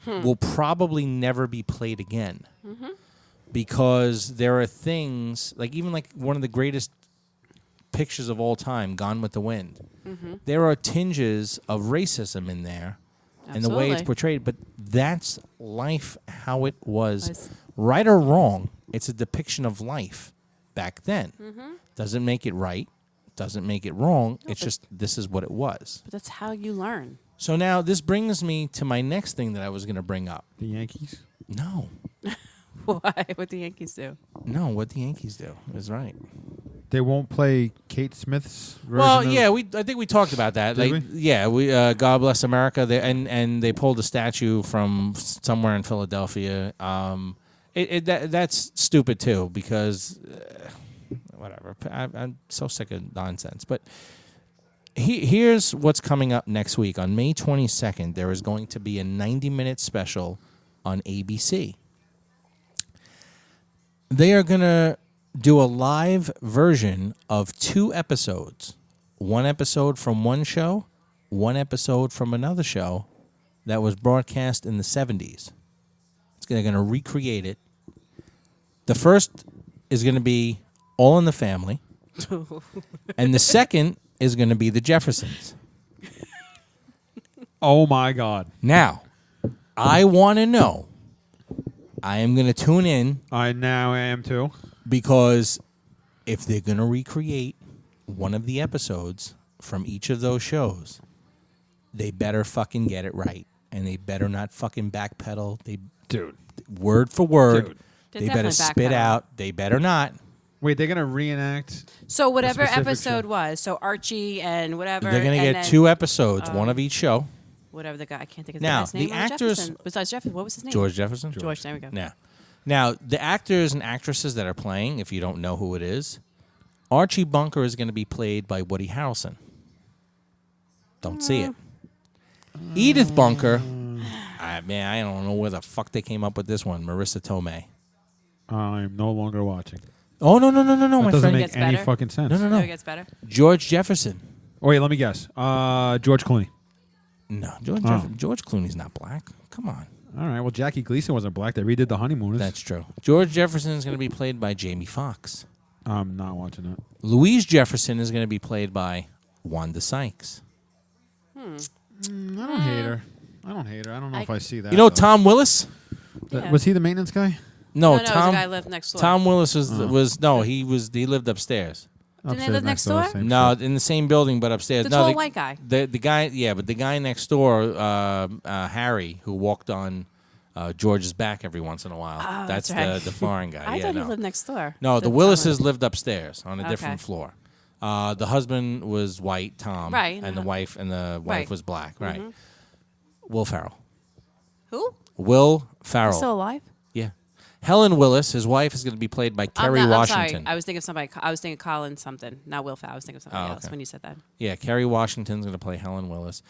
will probably never be played again. Because there are things, even one of the greatest pictures of all time, Gone with the Wind. There are tinges of racism in there and the way it's portrayed, but that's life how it was. Right or wrong, it's a depiction of life back then. Doesn't make it right, doesn't make it wrong, it's just this is what it was. But that's how you learn. So now this brings me to my next thing that I was going to bring up. The Yankees? No. Why? What the Yankees do? No, what the Yankees do is right. They won't play Kate Smith's version Well, of yeah, I think we talked about that. Did we? Yeah, God Bless America, and they pulled a statue from somewhere in Philadelphia. That's stupid too because whatever. I'm so sick of nonsense. But here's what's coming up next week. On May 22nd, there is going to be a 90-minute special on ABC. They are going to do a live version of 2 episodes. 1 episode from one show, 1 episode from another show that was broadcast in the 70s. They're going to recreate it. The first is going to be All in the Family. And the second is going to be The Jeffersons. Oh, my God. Now, I want to know. I am going to tune in. I now am, too. Because if they're going to recreate one of the episodes from each of those shows, they better fucking get it right. And they better not fucking backpedal. Dude. Word for word. Dude. They better spit out. They better not. Wait, they're going to reenact? So whatever specific episode show. was, so Archie and whatever. They're going to get 2 episodes, one of each show. Whatever the guy, I can't think of Now, the guy's name. the actors- Jefferson. Besides Jefferson, what was his name? George Jefferson? George, there we go. Yeah. Now, the actors and actresses that are playing, if you don't know who it is, Archie Bunker is going to be played by Woody Harrelson. Don't see it. Edith Bunker, I don't know where the fuck they came up with this one. Marissa Tomei. I'm no longer watching. Oh, no, That my doesn't friend. make Gets any better? fucking sense. No. It gets better. George Jefferson. Oh, wait, let me guess. George Clooney. No, Oh. George Clooney's not black. Come on. All right, well, Jackie Gleason wasn't black. They redid The Honeymooners. That's true. George Jefferson is going to be played by Jamie Foxx. I'm not watching that. Louise Jefferson is going to be played by Wanda Sykes. I don't hate her. I don't know if I see that. You know though. Tom Willis? Yeah. Was he the maintenance guy? No, No, it was Tom. the guy lived next door. Tom Willis he lived upstairs. Didn't they Upstairs live next door, door? same No, shit. in the same building, but upstairs. The no, tall white guy. The guy, yeah, but the guy next door, Harry, who walked on George's back every once in a while. Oh, that's that's right. the foreign guy. I yeah, thought no. he lived next door. No, the Tom Willises lived upstairs on a Okay. different floor. The husband was white, Tom, Right, and the wife Right. was black, right? Will Ferrell. Who? Will Ferrell. He's still alive? Yeah. Helen Willis, his wife, is going to be played by Kerry I'm Washington. sorry. I was thinking of somebody. I was thinking Colin something. Not Will Ferrell. I was thinking of somebody else okay. when you said that. Yeah, Kerry Washington's going to play Helen Willis.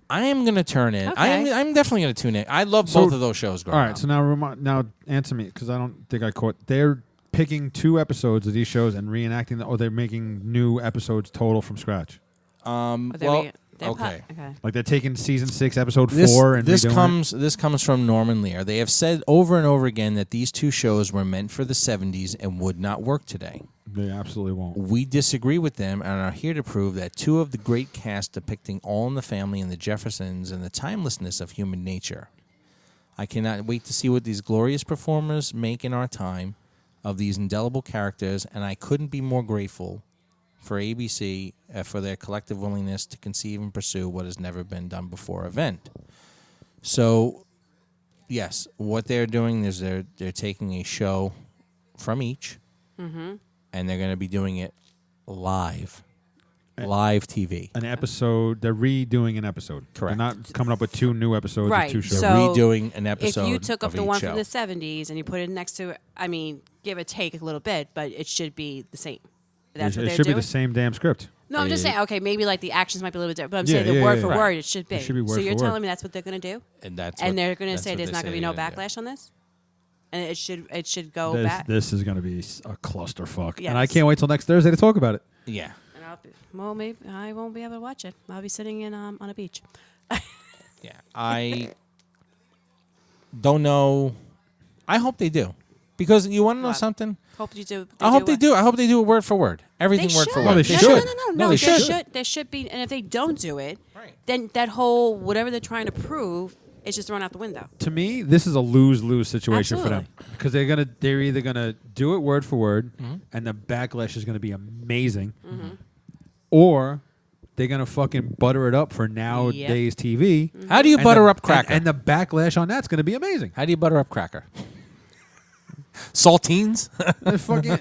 I am going to turn in. Okay. I'm definitely going to tune in. I love So- both of those shows growing All right, up. so now answer me, because I don't think I caught. They're picking 2 episodes of these shows and reenacting them, or they're making new episodes total from scratch? Or they well, they're okay. okay. Like they're taking season 6, episode 4, and this redoing comes from Norman Lear. They have said over and over again that these 2 shows were meant for the 70s and would not work today. it? They absolutely won't. We disagree with them and are here to prove that 2 of the great casts depicting All in the Family and the Jeffersons and the timelessness of human nature. I cannot wait to see what these glorious performers make in our time of these indelible characters, and I couldn't be more grateful for ABC for their collective willingness to conceive and pursue what has never been done before event. So, yes, what they're doing is they're taking a show from each, and they're going to be doing it live TV. An episode, they're redoing an episode. Correct. They're not coming up with 2 new episodes Right, of 2 shows. They're so redoing an episode. If you took up of the each one show. from the 70s and you put it next to, I mean, give or take a little bit, but it should be the same. That's what it they're should doing. be the same damn script. No, I'm just saying. Okay, maybe like the actions might be a little bit different, but I'm Yeah, saying the yeah, word yeah, for yeah. word it should be. It should be word so you're for word. telling me that's what they're going to do, and that's and what- they're going to that's say what there's they not going to say be no they're gonna do. backlash on this, and it should go back. This is going to be a clusterfuck. Yes. And I can't wait till next Thursday to talk about it. Yeah. And maybe I won't be able to watch it. I'll be sitting in on a beach. Yeah, I don't know. I hope they do, because you want to know What? something. Hope you do. I hope they what? do. I hope they do it word for word. Everything They word should. for No, word. they should. No, they there should. There should be, and if they don't do it, Right. then that whole whatever they're trying to prove is just thrown out the window. To me, this is a lose-lose situation for them Absolutely. because they're either gonna do it word for word, and the backlash is gonna be amazing, or they're gonna fucking butter it up for nowadays TV. How do you and butter the- up cracker? And the backlash on that's gonna be amazing. How do you butter up cracker? Saltines? Fucking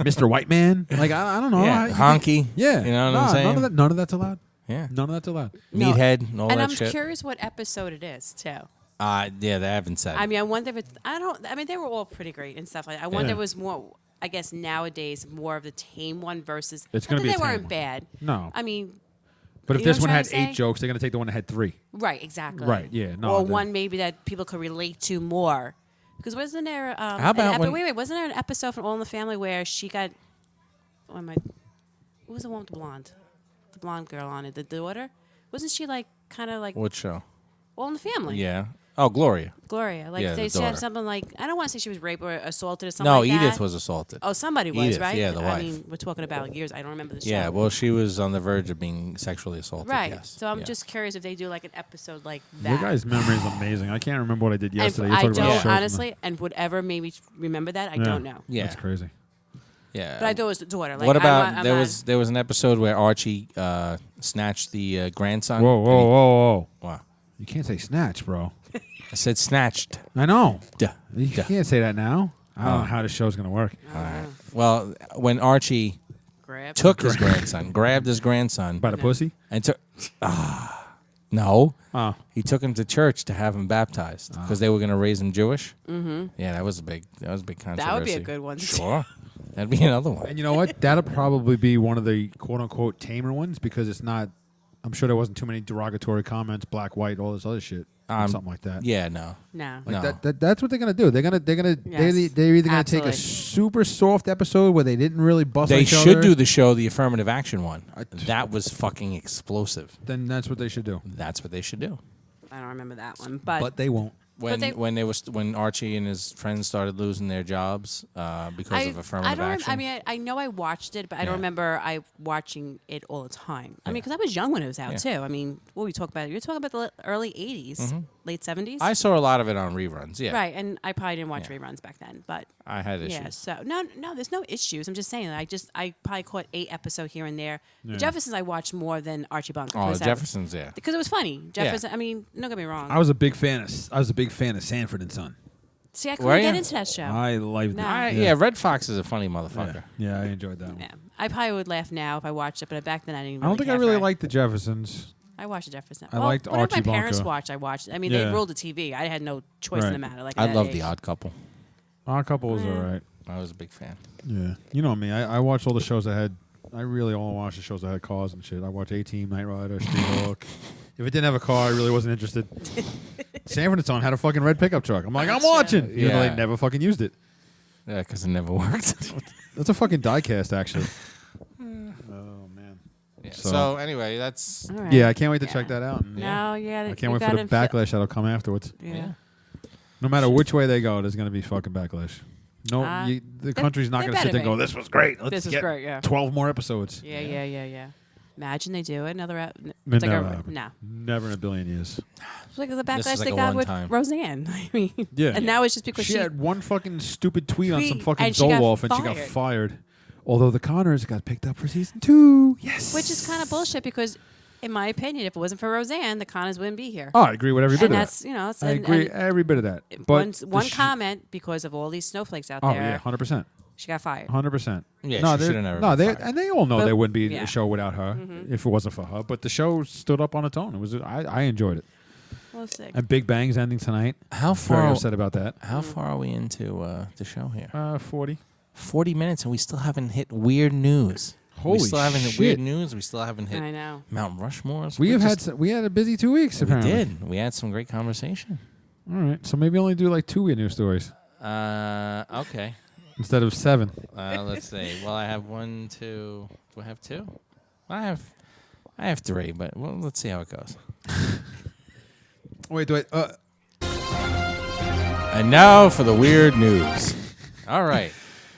Mr. White Man, like I don't know, Yeah, honky. yeah, You know what I'm saying? None of that's allowed. Yeah. None of that's allowed. No. Meathead and all And that I'm shit. curious what episode it is too. Yeah, they haven't said. I mean, I wonder if it's. I mean, they were all pretty great and stuff like that. I wonder Yeah. if it was more. I guess nowadays more of the tame one versus. It's not gonna that be a they tame weren't one. bad. No. I mean, But if You know this what one I'm had trying to 8 say? jokes, they're gonna take the one that had 3. right, exactly. Right, yeah, no, or the- one maybe that people could relate to more. Because wasn't there? How about when- wait, wasn't there an episode from All in the Family where she got? Who was the one with the blonde? The blonde girl on it. The daughter. Wasn't she like kind of like What show? All in the Family? Yeah. Oh, Gloria. Gloria. Like Yeah, they the said daughter. something like I don't want to say she was raped or assaulted or something. No, like Edith that. was assaulted. Oh, somebody was, Edith, right? yeah, the I wife. mean, we're talking about years. I don't remember the show. Yeah, well, she was on the verge of being sexually assaulted. right. Yes. So I'm Yeah. just curious if they do like an episode like that. Your guys' memory is amazing. I can't remember what I did and yesterday. You I talked about don't shows and honestly, and whatever made me remember that, I Yeah. don't know. Yeah. That's crazy. Yeah. But I thought it was the daughter. Like, what about I'm there not- was an episode where Archie snatched the grandson. Whoa, and whoa, whoa, whoa! Wow. You can't say snatch, bro. I said snatched. I know. Duh. You Duh. can't say that now. I don't know how this show's gonna work. All right. Well, when Archie grab. took his grandson, grabbed his grandson, By the pussy? and took. No. Oh, He took him to church to have him baptized because they were going to raise him Jewish. Mm-hmm. Yeah, that was a big controversy. That would be a good one. Sure, that'd be another one. and you know what? That'll probably be one of the quote unquote tamer ones because it's not. I'm sure there wasn't too many derogatory comments, black, white, all this other shit, something like that. Yeah, no. No. Like No. that's what they're gonna do. They're Yes, either gonna take a absolutely. super soft episode where they didn't really bust. They each should other, do the show, the affirmative action one. That was fucking explosive. Then that's what they should do. That's what they should do. I don't remember that one, but, But they won't. When Archie and his friends started losing their jobs because of affirmative action. I mean, I know I watched it, but I Yeah. don't remember I watching it all the time. I mean, because I was young when it was out Yeah. too. I mean, what were we talking about? You're talking about the early '80s, late '70s, I saw a lot of it on reruns. Yeah, right? And I probably didn't watch Yeah. reruns back then, but I had issues. yeah. So no, there's no issues. I'm just saying that I probably caught 8 episodes here and there. Yeah. The Jeffersons I watched more than Archie Bunker. Oh, 'cause that- Jefferson's, yeah. because it was funny. Jefferson. I mean, don't get me wrong. I was a big fan of Sanford and Son. See, I Were couldn't get ya? into that show. I liked No. it. Yeah, Red Fox is a funny motherfucker. Yeah, I enjoyed that one. yeah, I probably would laugh now if I watched it, but back then I didn't. Really I don't think I care really for it. liked the Jeffersons. I watched the Jefferson. I liked whatever Archie my parents Bunker. watched, I watched. I mean, Yeah. they ruled the TV. I had no choice in Right. the matter. Like I at love that The age. Odd Couple. Our couple was all right. I was a big fan. Yeah, you know me. I watched all the shows that had. I really only watched the shows that had cars and shit. I watched A-Team, Knight Rider, Street Hawk. If it didn't have a car, I really wasn't interested. Sanford and Son had a fucking red pickup truck. I'm like, I'm watching. Even though Yeah. they never fucking used it. Yeah, because it never worked. That's a fucking diecast, actually. Oh man. Yeah. So- So anyway, that's All right. Yeah, I can't wait to Yeah. check that out. And No, yeah. I can't wait for the backlash that'll come afterwards. Yeah. No matter which way they go, there's going to be fucking backlash. No, Uh, the country's not they going to sit there and better go, be. "This was great. Let's This was get great, yeah. 12 more episodes." Yeah. Imagine they do it. Another. It It's like never a, happened. no. Never in a billion years. It's like the This backlash is like they a got with one-time. Roseanne. I mean, Yeah. and now it's just because She had one fucking stupid tweet on some Tweet, fucking and she got Zoloft and she got fired. fired. Although the Connors got picked up for season 2. Yes. which is kind of bullshit because, in my opinion, if it wasn't for Roseanne, the Connors wouldn't be here. Oh, I agree with every bit and of that's that. it's, I and, agree and every bit of that. But one comment because of all these snowflakes out Oh there. yeah, 100%. She got fired. 100%. Yeah, no, she they're- should've never No, been they fired. and they all know But- there wouldn't be yeah. a show without her if it wasn't for her. But the show stood up on its own. It was I enjoyed it. We'll see. And Big Bang's ending tonight. how Very far. upset about that. How far are we into the show here? 40. 40 minutes, and we still haven't hit weird news. Holy we still haven't hit shit. weird news. We still haven't hit I know. Mount Rushmores. We We're have just- we had a busy 2 weeks. We Apparently. did. We had some great conversation. All right, so maybe only do like 2 weird news stories Okay. instead of 7. Let's see. Well, I have 1, 2. Do I have 2? I have 3, but well, let's see how it goes. Wait. And now for the weird news. All right.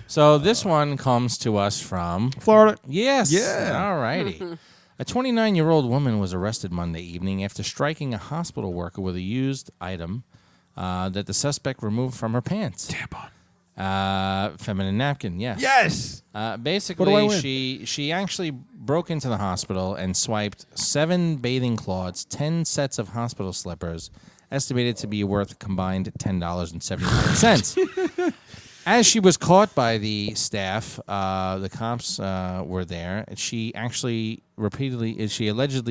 So this one comes to us from Florida. Yes. Yeah. All righty. A 29-year-old woman was arrested Monday evening after striking a hospital worker with a used item that the suspect removed from her pants. Tampon. Feminine napkin, yes. Yes. What do I Basically, win? she actually broke into the hospital and swiped 7 bathing cloths, 10 sets of hospital slippers, estimated to be worth combined $10.79. As she was caught by the staff, the cops were there. She allegedly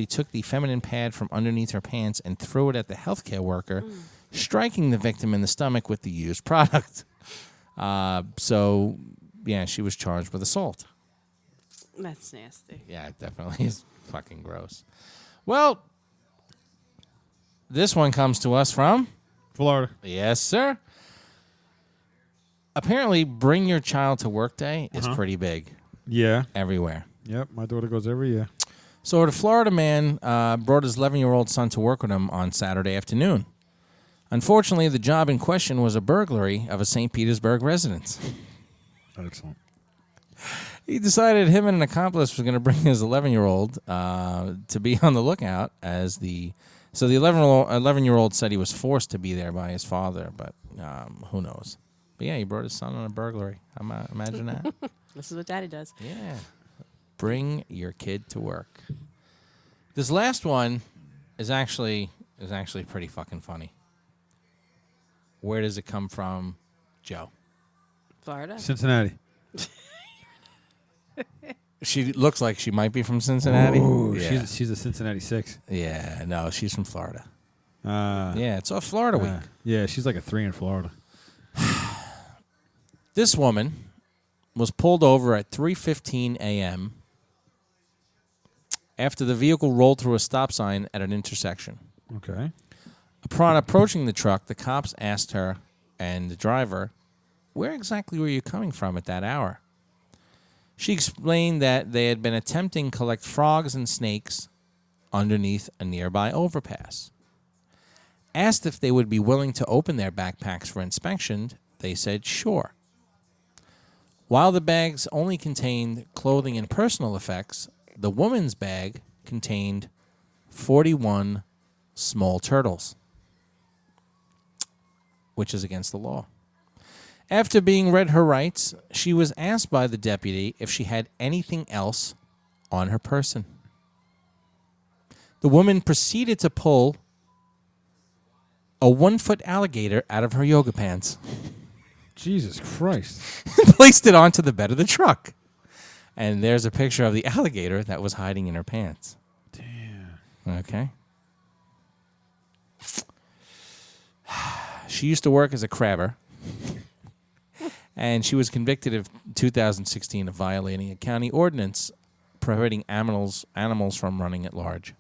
took the feminine pad from underneath her pants and threw it at the healthcare worker, striking the victim in the stomach with the used product. So, she was charged with assault. That's nasty. Yeah, it definitely is fucking gross. Well, this one comes to us from Florida. Yes, sir. Apparently, Bring Your Child to Work Day is pretty big Yeah. everywhere. Yep. My daughter goes every year. So, a Florida man brought his 11-year-old son to work with him on Saturday afternoon. Unfortunately, the job in question was a burglary of a St. Petersburg residence. Excellent. He decided him and an accomplice was going to bring his 11-year-old to be on the lookout as the 11-year-old said he was forced to be there by his father, but who knows. But yeah, he brought his son on a burglary. Imagine that. This is what Daddy does. Yeah. Bring your kid to work. This last one is actually pretty fucking funny. Where does it come from, Joe? Florida. Cincinnati. She looks like she might be from Cincinnati. Ooh, yeah. she's a Cincinnati 6. Yeah, no, she's from Florida. Yeah, It's off Florida week. Yeah, she's like a 3 in Florida. This woman was pulled over at 3:15 a.m. after the vehicle rolled through a stop sign at an intersection. Okay. Upon approaching the truck, the cops asked her and the driver, "Where exactly were you coming from at that hour?" She explained that they had been attempting to collect frogs and snakes underneath a nearby overpass. Asked if they would be willing to open their backpacks for inspection, they said sure. While the bags only contained clothing and personal effects, the woman's bag contained 41 small turtles, which is against the law. After being read her rights, she was asked by the deputy if she had anything else on her person. The woman proceeded to pull a 1-foot alligator out of her yoga pants. Jesus Christ. Placed it onto the bed of the truck. And there's a picture of the alligator that was hiding in her pants. Damn. Okay. She used to work as a crabber. And she was convicted in 2016 of violating a county ordinance prohibiting animals from running at large.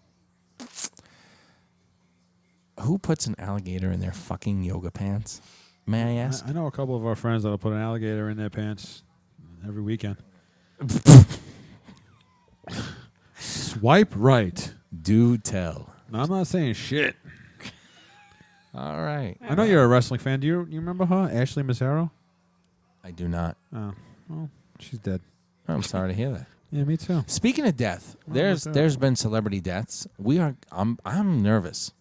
Who puts an alligator in their fucking yoga pants? May I ask? I know a couple of our friends that'll put an alligator in their pants every weekend. Swipe right. Do tell. No, I'm not saying shit. All right. I know you're a wrestling fan. Do you remember her? Ashley Massaro? I do not. Oh, well, she's dead. I'm sorry to hear that. Yeah, me too. Speaking of death, there's been celebrity deaths. I'm nervous.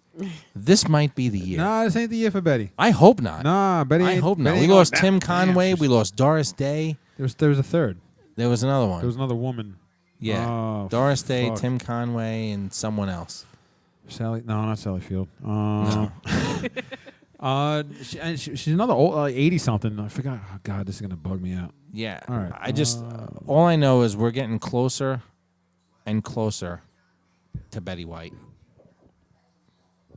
This might be the year. Nah, this ain't the year for Betty. I hope not. Nah, Betty. I hope not. Betty We ain't lost going Tim down. Conway. Damn, We lost Doris Day. There was a third. There was another one. There was another woman. Yeah. Oh, Doris Day, fuck. Tim Conway, and someone else. Sally? No, not Sally Field. No. She's another old 80-something. I forgot. Oh, God, this is gonna bug me out. Yeah. All right. I just all I know is we're getting closer and closer to Betty White.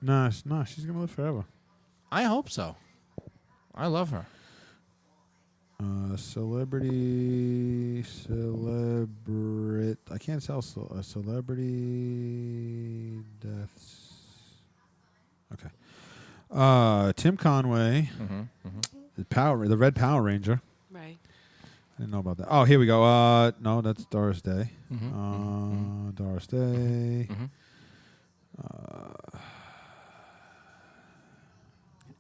Nah, she's gonna live forever. I hope so. I love her. Celebrity. I can't tell celebrity deaths. Okay. Tim Conway, the Red Power Ranger. Right. I didn't know about that. Oh, here we go. No, that's Doris Day. Doris Day.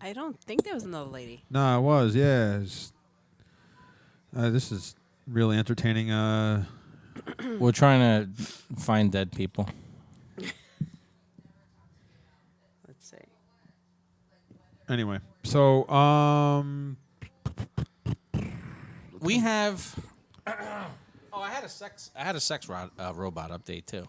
I don't think there was another lady. No, it was. Yeah. This is really entertaining. We're trying to find dead people. Let's see. Anyway, so We have. Oh, I had a sex robot update too.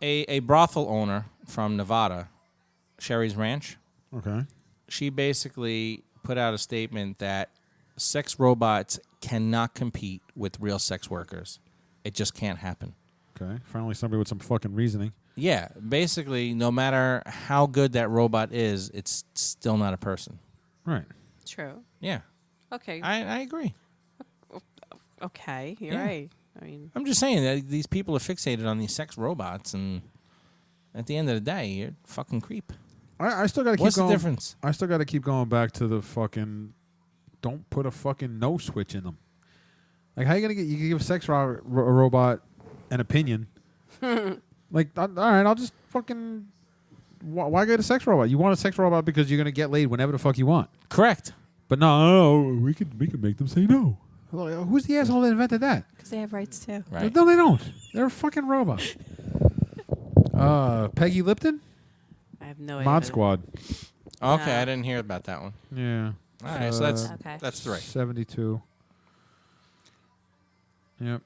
A brothel owner from Nevada, Sherry's Ranch. okay. She basically put out a statement that sex robots cannot compete with real sex workers. It just can't happen. Okay. Finally, somebody with some fucking reasoning. Yeah, basically, no matter how good that robot is, it's still not a person. Right. True. Yeah, Okay. I agree. Okay. You're Yeah. right. I mean, I'm just saying that these people are fixated on these sex robots, and at the end of the day, you're a fucking creep. I still got to keep What's going. the difference? I still got to keep going back to the fucking. Don't put a fucking no switch in them. Like, how you gonna get? You can give a sex robot an opinion. Like, all right, I'll just fucking. Why get a sex robot? You want a sex robot because you're gonna get laid whenever the fuck you want. Correct. But no, we could make them say no. Who's the asshole that invented that? because they have rights too. Right. No, they don't. They're a fucking robot. Peggy Lipton, I have no idea. Mod Squad. Okay, No. I didn't hear about that one. Yeah. All right, so Okay. that's 3. 72. Yep.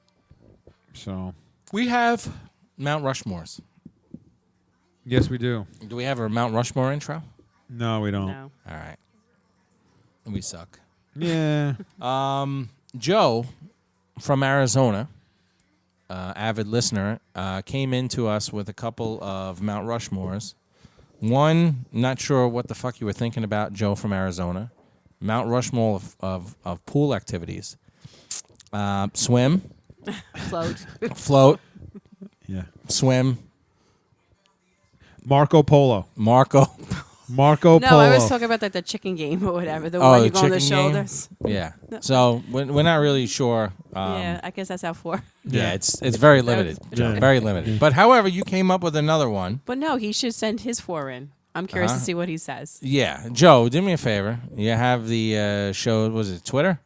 So. We have Mount Rushmores. Yes, we do. Do we have a Mount Rushmore intro? No, we don't. No. All right. We suck. Yeah. Joe from Arizona, avid listener, came into us with a couple of Mount Rushmores. One, not sure what the fuck you were thinking about, Joe from Arizona. Mount Rushmore of pool activities. Swim, Float. float, Yeah. swim, Marco Polo. Marco. Marco No, Polo. I was talking about the chicken game or whatever. The Oh, one the you go on the chicken game? shoulders. Yeah. So we're not really sure. Yeah, I guess that's how 4. Yeah, it's very limited, Joe. Yeah. Very limited. But however, you came up with another one. But no, he should send his 4 in. I'm curious to see what he says. Yeah, Joe, do me a favor. You have the show. Was it Twitter?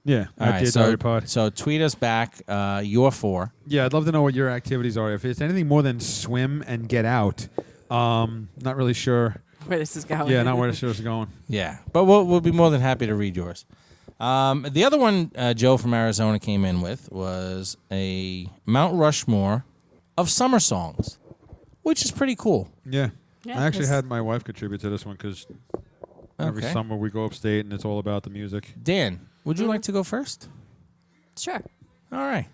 Yeah, All I right, did so, Dirty Pod. so tweet us back your 4. Yeah, I'd love to know what your activities are. If it's anything more than swim and get out, not really sure. Where this is going. Yeah, not where the show's going. Yeah, but we'll be more than happy to read yours. The other one Joe from Arizona came in with was a Mount Rushmore of summer songs, which is pretty cool. Yeah. Yeah, I actually 'cause- had my wife contribute to this one because every Okay. summer we go upstate and it's all about the music. Dan, would you like to go first? Sure. All right,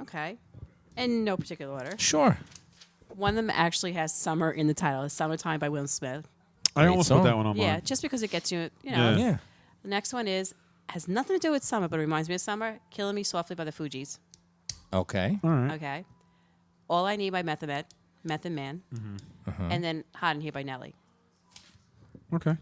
Okay. In no particular order. sure. One of them actually has summer in the title. It's Summertime by Will Smith. I Great almost song. put that one on Yeah, mine. just because it gets you, you know. Yeah. Yeah. The next one has nothing to do with summer, but it reminds me of summer. Killing Me Softly by the Fugees. Okay. All right. Okay. All I Need by Method Man. Mm-hmm. And then Hot in Here by Nelly. Okay.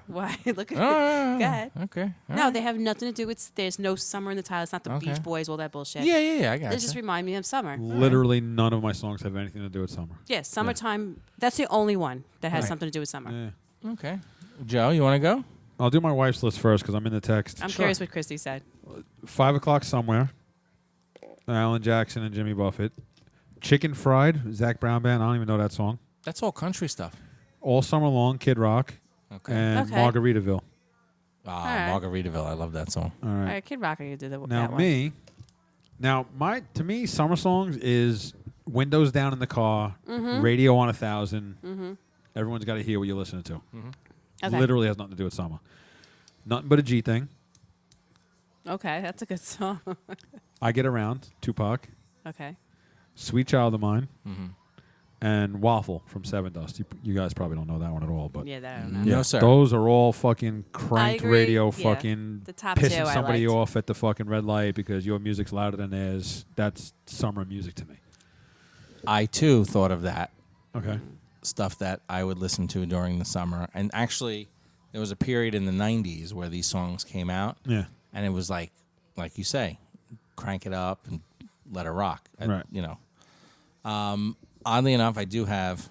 Why? Look at All right. Go ahead. Okay. All No, right. they have nothing to do with. There's no summer in the title. It's not the Okay. Beach Boys, all that bullshit. Yeah. I got They it. just remind me of summer. Literally none of my songs have anything to do with summer. Yeah, summertime. That's the only one that has Right. something to do with summer. Yeah. Okay. Joe, you want to go? I'll do my wife's list first because I'm in the text. I'm Sure. curious what Christy said. 5 o'clock somewhere. Alan Jackson and Jimmy Buffett. Chicken Fried, Zach Brown Band. I don't even know that song. That's all country stuff. All Summer Long, Kid Rock. Okay. And Okay. Margaritaville. Ah, right. Margaritaville. I love that song. All All right. right, Kid Rock, I could do that Now one. to me, summer songs is windows down in the car, Mm-hmm. radio on 1,000. Everyone's got to hear what you're listening to. Okay. Literally has nothing to do with summer. Nothing but a G thing. Okay, that's a good song. I Get Around, Tupac. Okay. Sweet Child of Mine. Mm-hmm. And Waffle from Seven Dust. You guys probably don't know that one at all, but Yeah, that I don't know. No, sir. those are all fucking cranked agree. radio, Yeah. fucking The top pissing 2 I somebody liked. off at the fucking red light because your music's louder than theirs. That's summer music to me. I too thought of that Okay. stuff that I would listen to during the summer, and actually, there was a period in the '90s where these songs came out, Yeah. and it was like you say, crank it up and let it rock. Right. Oddly enough, I do have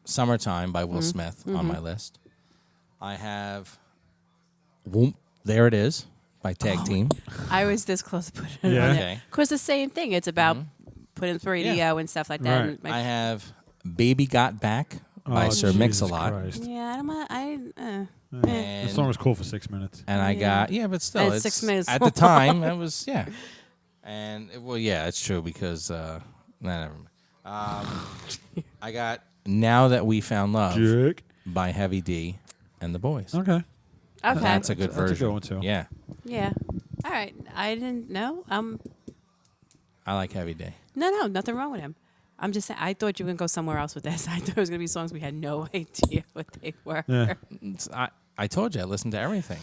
Summertime by Will Smith on my list. I have Whoop, There It Is by Tag Team. I was this close to putting it Yeah. on Okay. there. Of course, the same thing. It's about putting the radio and stuff like that. Right. And I have Baby Got Back by Sir Jesus Mix-a-Lot. Christ. yeah, I don't mind. The song was cool for 6 minutes. And I got but still, And it's 6 minutes at the time it was and it's true because never mind. I got Now That We Found Love Jake. by Heavy D and the Boys. Okay. Okay. That's a good That's a version. good one, too. Yeah, Yeah. All right. I didn't know. I like Heavy D. No, nothing wrong with him. I'm just saying. I thought you were gonna go somewhere else with this. I thought it was gonna be songs we had no idea what they were. Yeah. I told you I listened to everything.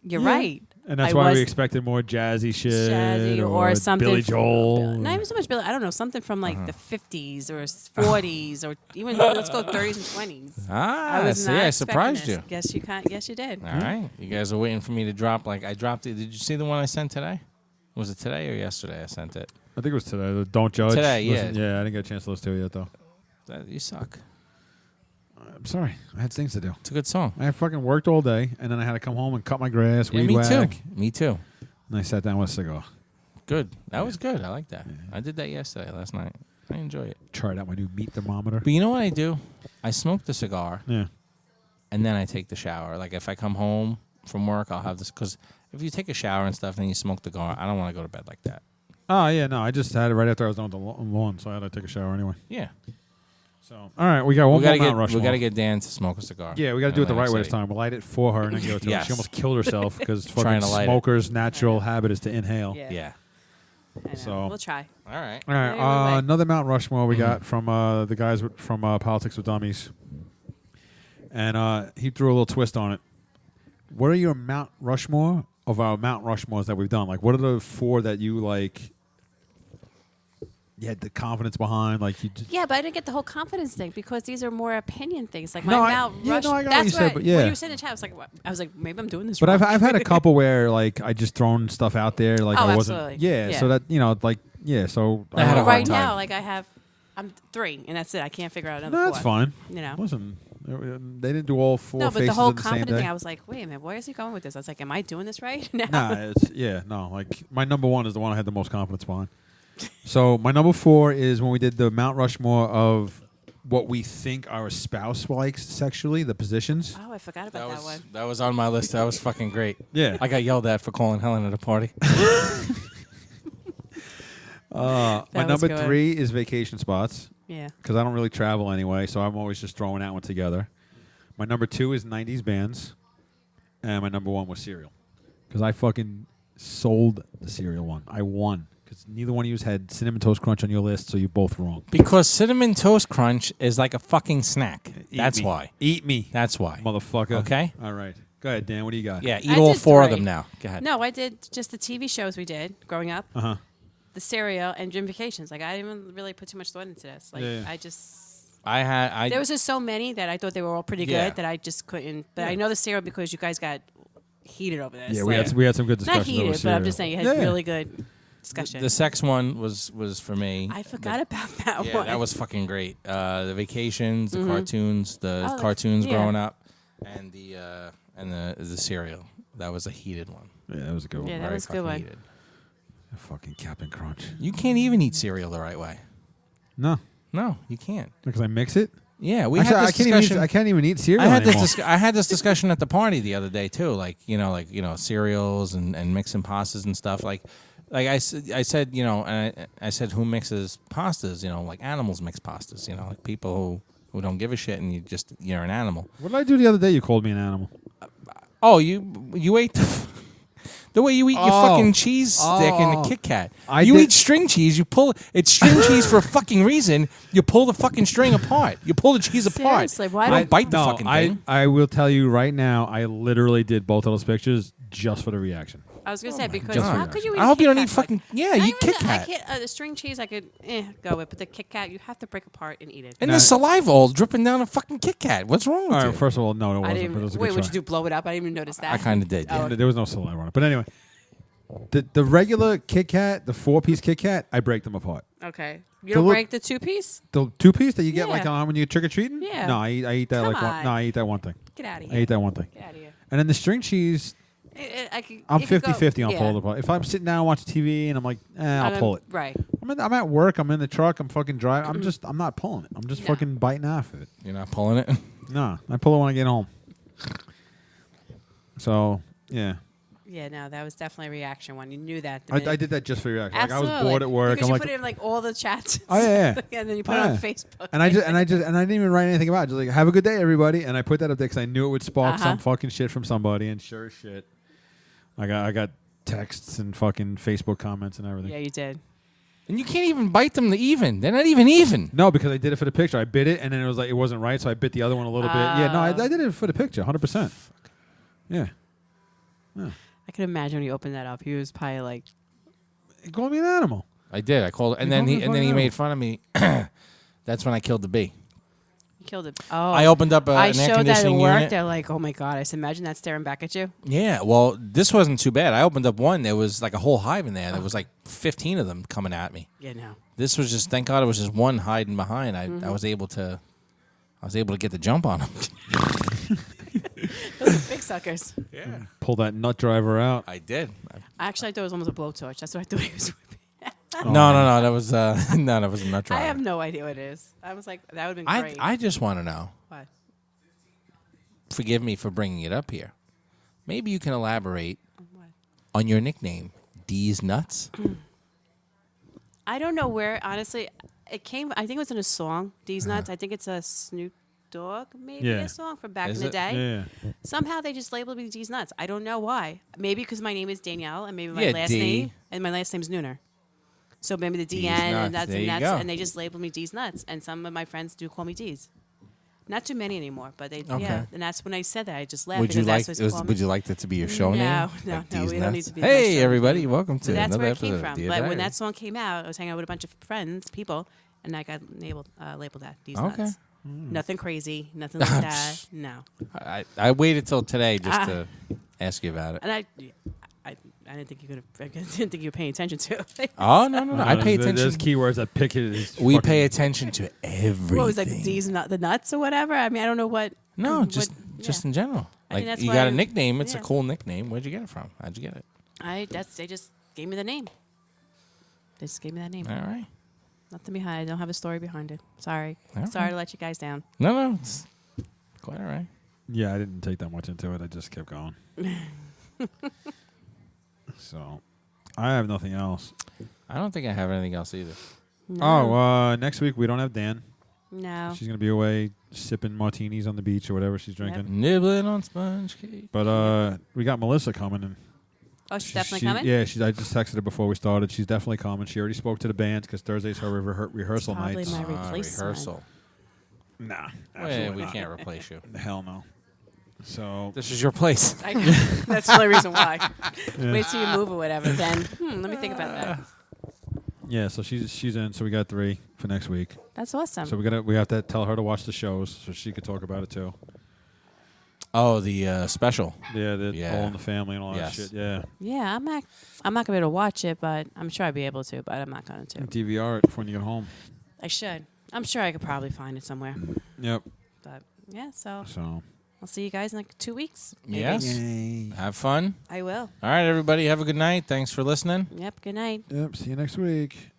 You're right. And that's I why was we expected more jazzy shit. jazzy or something. Billy from- Joel. Not even so much Billy. I don't know. Something from like the 50s or 40s or even let's go 30s and 20s. Ah, I was see, not I expecting surprised this. you. Yes, you can. Yes, you did. All right, you guys are waiting for me to drop. Like I dropped it. Did you see the one I sent today? Was it today or yesterday? I sent it. I think it was today. The Don't Judge. Today, yeah. Yeah, I didn't get a chance to listen to it yet, though. You suck. I'm sorry. I had things to do. It's a good song. I fucking worked all day, and then I had to come home and cut my grass, Yeah, weed me whack. too. Me too. And I sat down with a cigar. Good. That was good. I like that. I did that yesterday, last night. I enjoy it. Tried out my new meat thermometer. But you know what I do? I smoke the cigar Yeah. and then I take the shower. Like if I come home from work, I'll have this because if you take a shower and stuff, then you smoke the cigar. I don't want to go to bed like that. Oh, yeah, no. I just had it right after I was done with the lawn, so I had to take a shower anyway. Yeah. So, all right, we got one more Mount Rushmore. We got to get Dan to smoke a cigar. Yeah, we got to do it the And right then way this time. We'll light it for her and then give it to her. Yes. She almost killed herself because Trying fucking to light it. smoker's natural habit is to inhale. Yeah. I know. So- We'll try. All right. All right, Anyway. another Mount Rushmore we got from the guys from Politics with Dummies. And he threw a little twist on it. What are your Mount Rushmore of our Mount Rushmores that we've done? Like, what are the 4 that you, like, you had the confidence behind? Like, you just... Yeah, but I didn't get the whole confidence thing because these are more opinion things. Like my No, I Mount got Rush. what you That's said, what but when yeah. you were saying in the chat, I was like, maybe I'm doing this But wrong. I've had a couple where, like, I just thrown stuff out there. Like, Oh, I wasn't... absolutely. Yeah, Yeah. so that, you know, like, yeah, so... I had a hard right time. now, like I'm 3, and that's it. I can't figure out another No, 4. that's fine. You know. Listen, they didn't do all 4 No, but faces the whole of the same confident day. thing, I was like, wait a minute, where is he going with this? I was like, am I doing this right now? Nah, like my number 1 is the one I had the most confidence behind. So my number 4 is when we did the Mount Rushmore of what we think our spouse likes sexually, the positions. Oh, I forgot about that one. That was on my list. That was fucking great. Yeah. I got yelled at for calling Helen at a party. My was number good. 3 is vacation spots Yeah. because I don't really travel anyway, so I'm always just throwing that one together. My number 2 is 90s bands, and my number 1 was cereal because I fucking sold the cereal one. I won. Because neither one of you had Cinnamon Toast Crunch on your list, so you're both wrong. Because Cinnamon Toast Crunch is like a fucking snack. That's me. why. Eat me. That's why. Motherfucker. Okay. All right. Go ahead, Dan. What do you got? Yeah, eat I all did 4 of 3. them now. Go ahead. No, I did just the TV shows we did growing up, Uh-huh. the cereal, and Dream Vacations. Like, I didn't even really put too much thought into this. Like, Yeah. I just... I There was just so many that I thought they were all pretty Yeah. good that I just couldn't... But I know the cereal because you guys got heated over this. Yeah, like, we had some good not discussions over heated, but cereal. I'm just saying you had Yeah. really good discussion. the sex one was for me. I forgot about that Yeah, one. that was fucking great. The vacations, the cartoons, the Oh, cartoons yeah. growing up, and the cereal. That was a heated one. Yeah, that was a good one. Yeah, that Very was a good fucking one. heated. Fucking Captain Crunch. You can't even eat cereal the right way. No, No, you can't. because I mix it. Yeah, we Actually, had I this can't even discussion. eat, I can't even eat cereal I had anymore. I had this discussion at the party the other day too. Like cereals and mixing pastas and stuff. Like I said, and I said who mixes pastas? Like animals mix pastas. Like people who don't give a shit and you're an animal. What did I do the other day? You called me an animal. Oh, you ate the way you eat your fucking cheese stick and the Kit Kat. You eat string cheese. You pull it's string cheese for a fucking reason. You pull the fucking string apart. You pull the cheese apart. Seriously, why You don't- don't bite the fucking thing. I will tell you right now, I literally did both of those pictures just for the reaction. I was gonna say because God. how could you eat? I a hope you Kit don't eat Kat? fucking Not you even Kit the- Kat. I can't, the string cheese I could go with, but the Kit Kat you have to break apart and eat it. And the saliva all dripping down a fucking Kit Kat. What's wrong with All you? right, first of all, no, it I wasn't. didn't But it was a wait. good What'd try. you do? Blow it up? I didn't even notice that. I kind of did. Yeah. Oh. There was no saliva on it. But anyway, The regular Kit Kat, the 4-piece Kit Kat, I break them apart. Okay. You don't break the 2-piece? The 2-piece that you get Yeah. like when you trick or treating? Yeah. No, I eat that Come like one. on. No, I eat that one thing. Get out of I here. eat that one thing. Get out of here. And then the string cheese, I'm 50-50 on pull it apart. If I'm sitting down watching TV and I'm like, I'll pull it. Right. I'm at work. I'm in the truck. I'm fucking driving. I'm not pulling it. I'm just No. fucking biting off of it. You're not pulling it? No, I pull it when I get home. So yeah. Yeah, no, that was definitely a reaction one. You knew that. I did that just for your reaction. Like, I Absolutely. was bored at work. Because I'm you like, put it in like all the chats. oh yeah, And then you put it on Facebook. And I didn't even write anything about it. Just like, have a good day, everybody. And I put that up there because I knew it would spark some fucking shit from somebody. And sure as shit, I got texts and fucking Facebook comments and everything. Yeah, you did. And you can't even bite them to even. They're not even even. No, because I did it for the picture. I bit it, and then it was like it wasn't right, so I bit the other one a little bit. Yeah, no, I did it for the picture, 100%. Yeah. I could imagine when you opened that up. He was probably like, He called me an animal. I did. I called, and then he made fun of me. That's when I killed the bee. you killed it. Oh. I opened up I an air showed that at conditioning work. unit. They're like, oh my God. I said, imagine that staring back at you. Yeah, well, this wasn't too bad. I opened up one. There was like a whole hive in there. There was like 15 of them coming at me. Yeah, no. This was just, thank God it was just one hiding behind. I was able to get the jump on them. Those are big suckers. Yeah. Pull that nut driver out. I did. Actually, I thought it was almost a blowtorch. That's what I thought he was whipping. No, that was that was a nut driver. I have no idea what it is. I was like, that would have been great. I just want to know. What? Forgive me for bringing it up here. Maybe you can elaborate What? on your nickname, Deez Nuts. I don't know where, honestly. It came, I think it was in a song, Deez Nuts. I think it's a Snoop Dogg, maybe Yeah. a song from back Is in the it? day. Yeah. Somehow they just labeled me Deez Nuts. I don't know why. Maybe because my name is Danielle, and maybe my Yeah, last D. name, and my last name's Nooner. So maybe the Deez DN, Nuts. and that's There you nuts, go. and they just labeled me Deez Nuts. And some of my friends do call me Deez. Not too many anymore, but they, Okay. yeah. And that's when I said that. I just laughed. Would you because like that's what they call me. would you like that to be your show name? No, Like no, Deez we don't need Nuts? to be my Hey show everybody, name. welcome to So that's another where it episode came of from. Dear But when Diary. that song came out, I was hanging out with a bunch of friends, people, and I got labeled that Deez Okay. Nuts. Nothing crazy, nothing like that. No. I waited till today just to ask you about it. And I didn't think you could. I didn't think you were paying attention to it. Oh no! I pay attention. There's keywords that pick it. We pay attention to everything. What was like D's the nuts or whatever? I mean, I don't know what. No, what- just in general. I think Like that's you why got a I'm- nickname. It's a yeah. cool nickname. Where'd you get it from? How'd you get it? They just gave me the name. They just gave me that name. All right. Nothing behind. I don't have a story behind it. Sorry. All Sorry right. to let you guys down. No, it's quite all right. Yeah, I didn't take that much into it. I just kept going. So, I have nothing else. I don't think I have anything else either. No. Oh, next week we don't have Dan. No. She's gonna be away sipping martinis on the beach or whatever she's drinking. Nibbling on sponge cake. But we got Melissa coming in. Oh, she's definitely coming? Yeah, I just texted her before we started. She's definitely coming. She already spoke to the bands because Thursday's her rehearsal Probably nights. my replacement. Rehearsal. Nah, Well, absolutely we not. can't replace you. Hell no. So This is your place. That's the only reason why. yeah. Wait till you move or whatever. Then, let me think about that. Yeah, so she's in. So we got 3 for next week. That's awesome. So we have to tell her to watch the shows so she could talk about it too. Oh, the special. Yeah, the Yeah. All in the Family and all Yes. that shit. Yeah, yeah, I'm not gonna be able to watch it, but I'm sure I'd be able to. But I'm not going to. DVR it when you get home. I should. I'm sure I could probably find it somewhere. Yep. But yeah, so So I'll see you guys in like 2 weeks. maybe. Yes. Have fun. I will. All right, everybody. Have a good night. Thanks for listening. Yep. Good night. Yep. See you next week.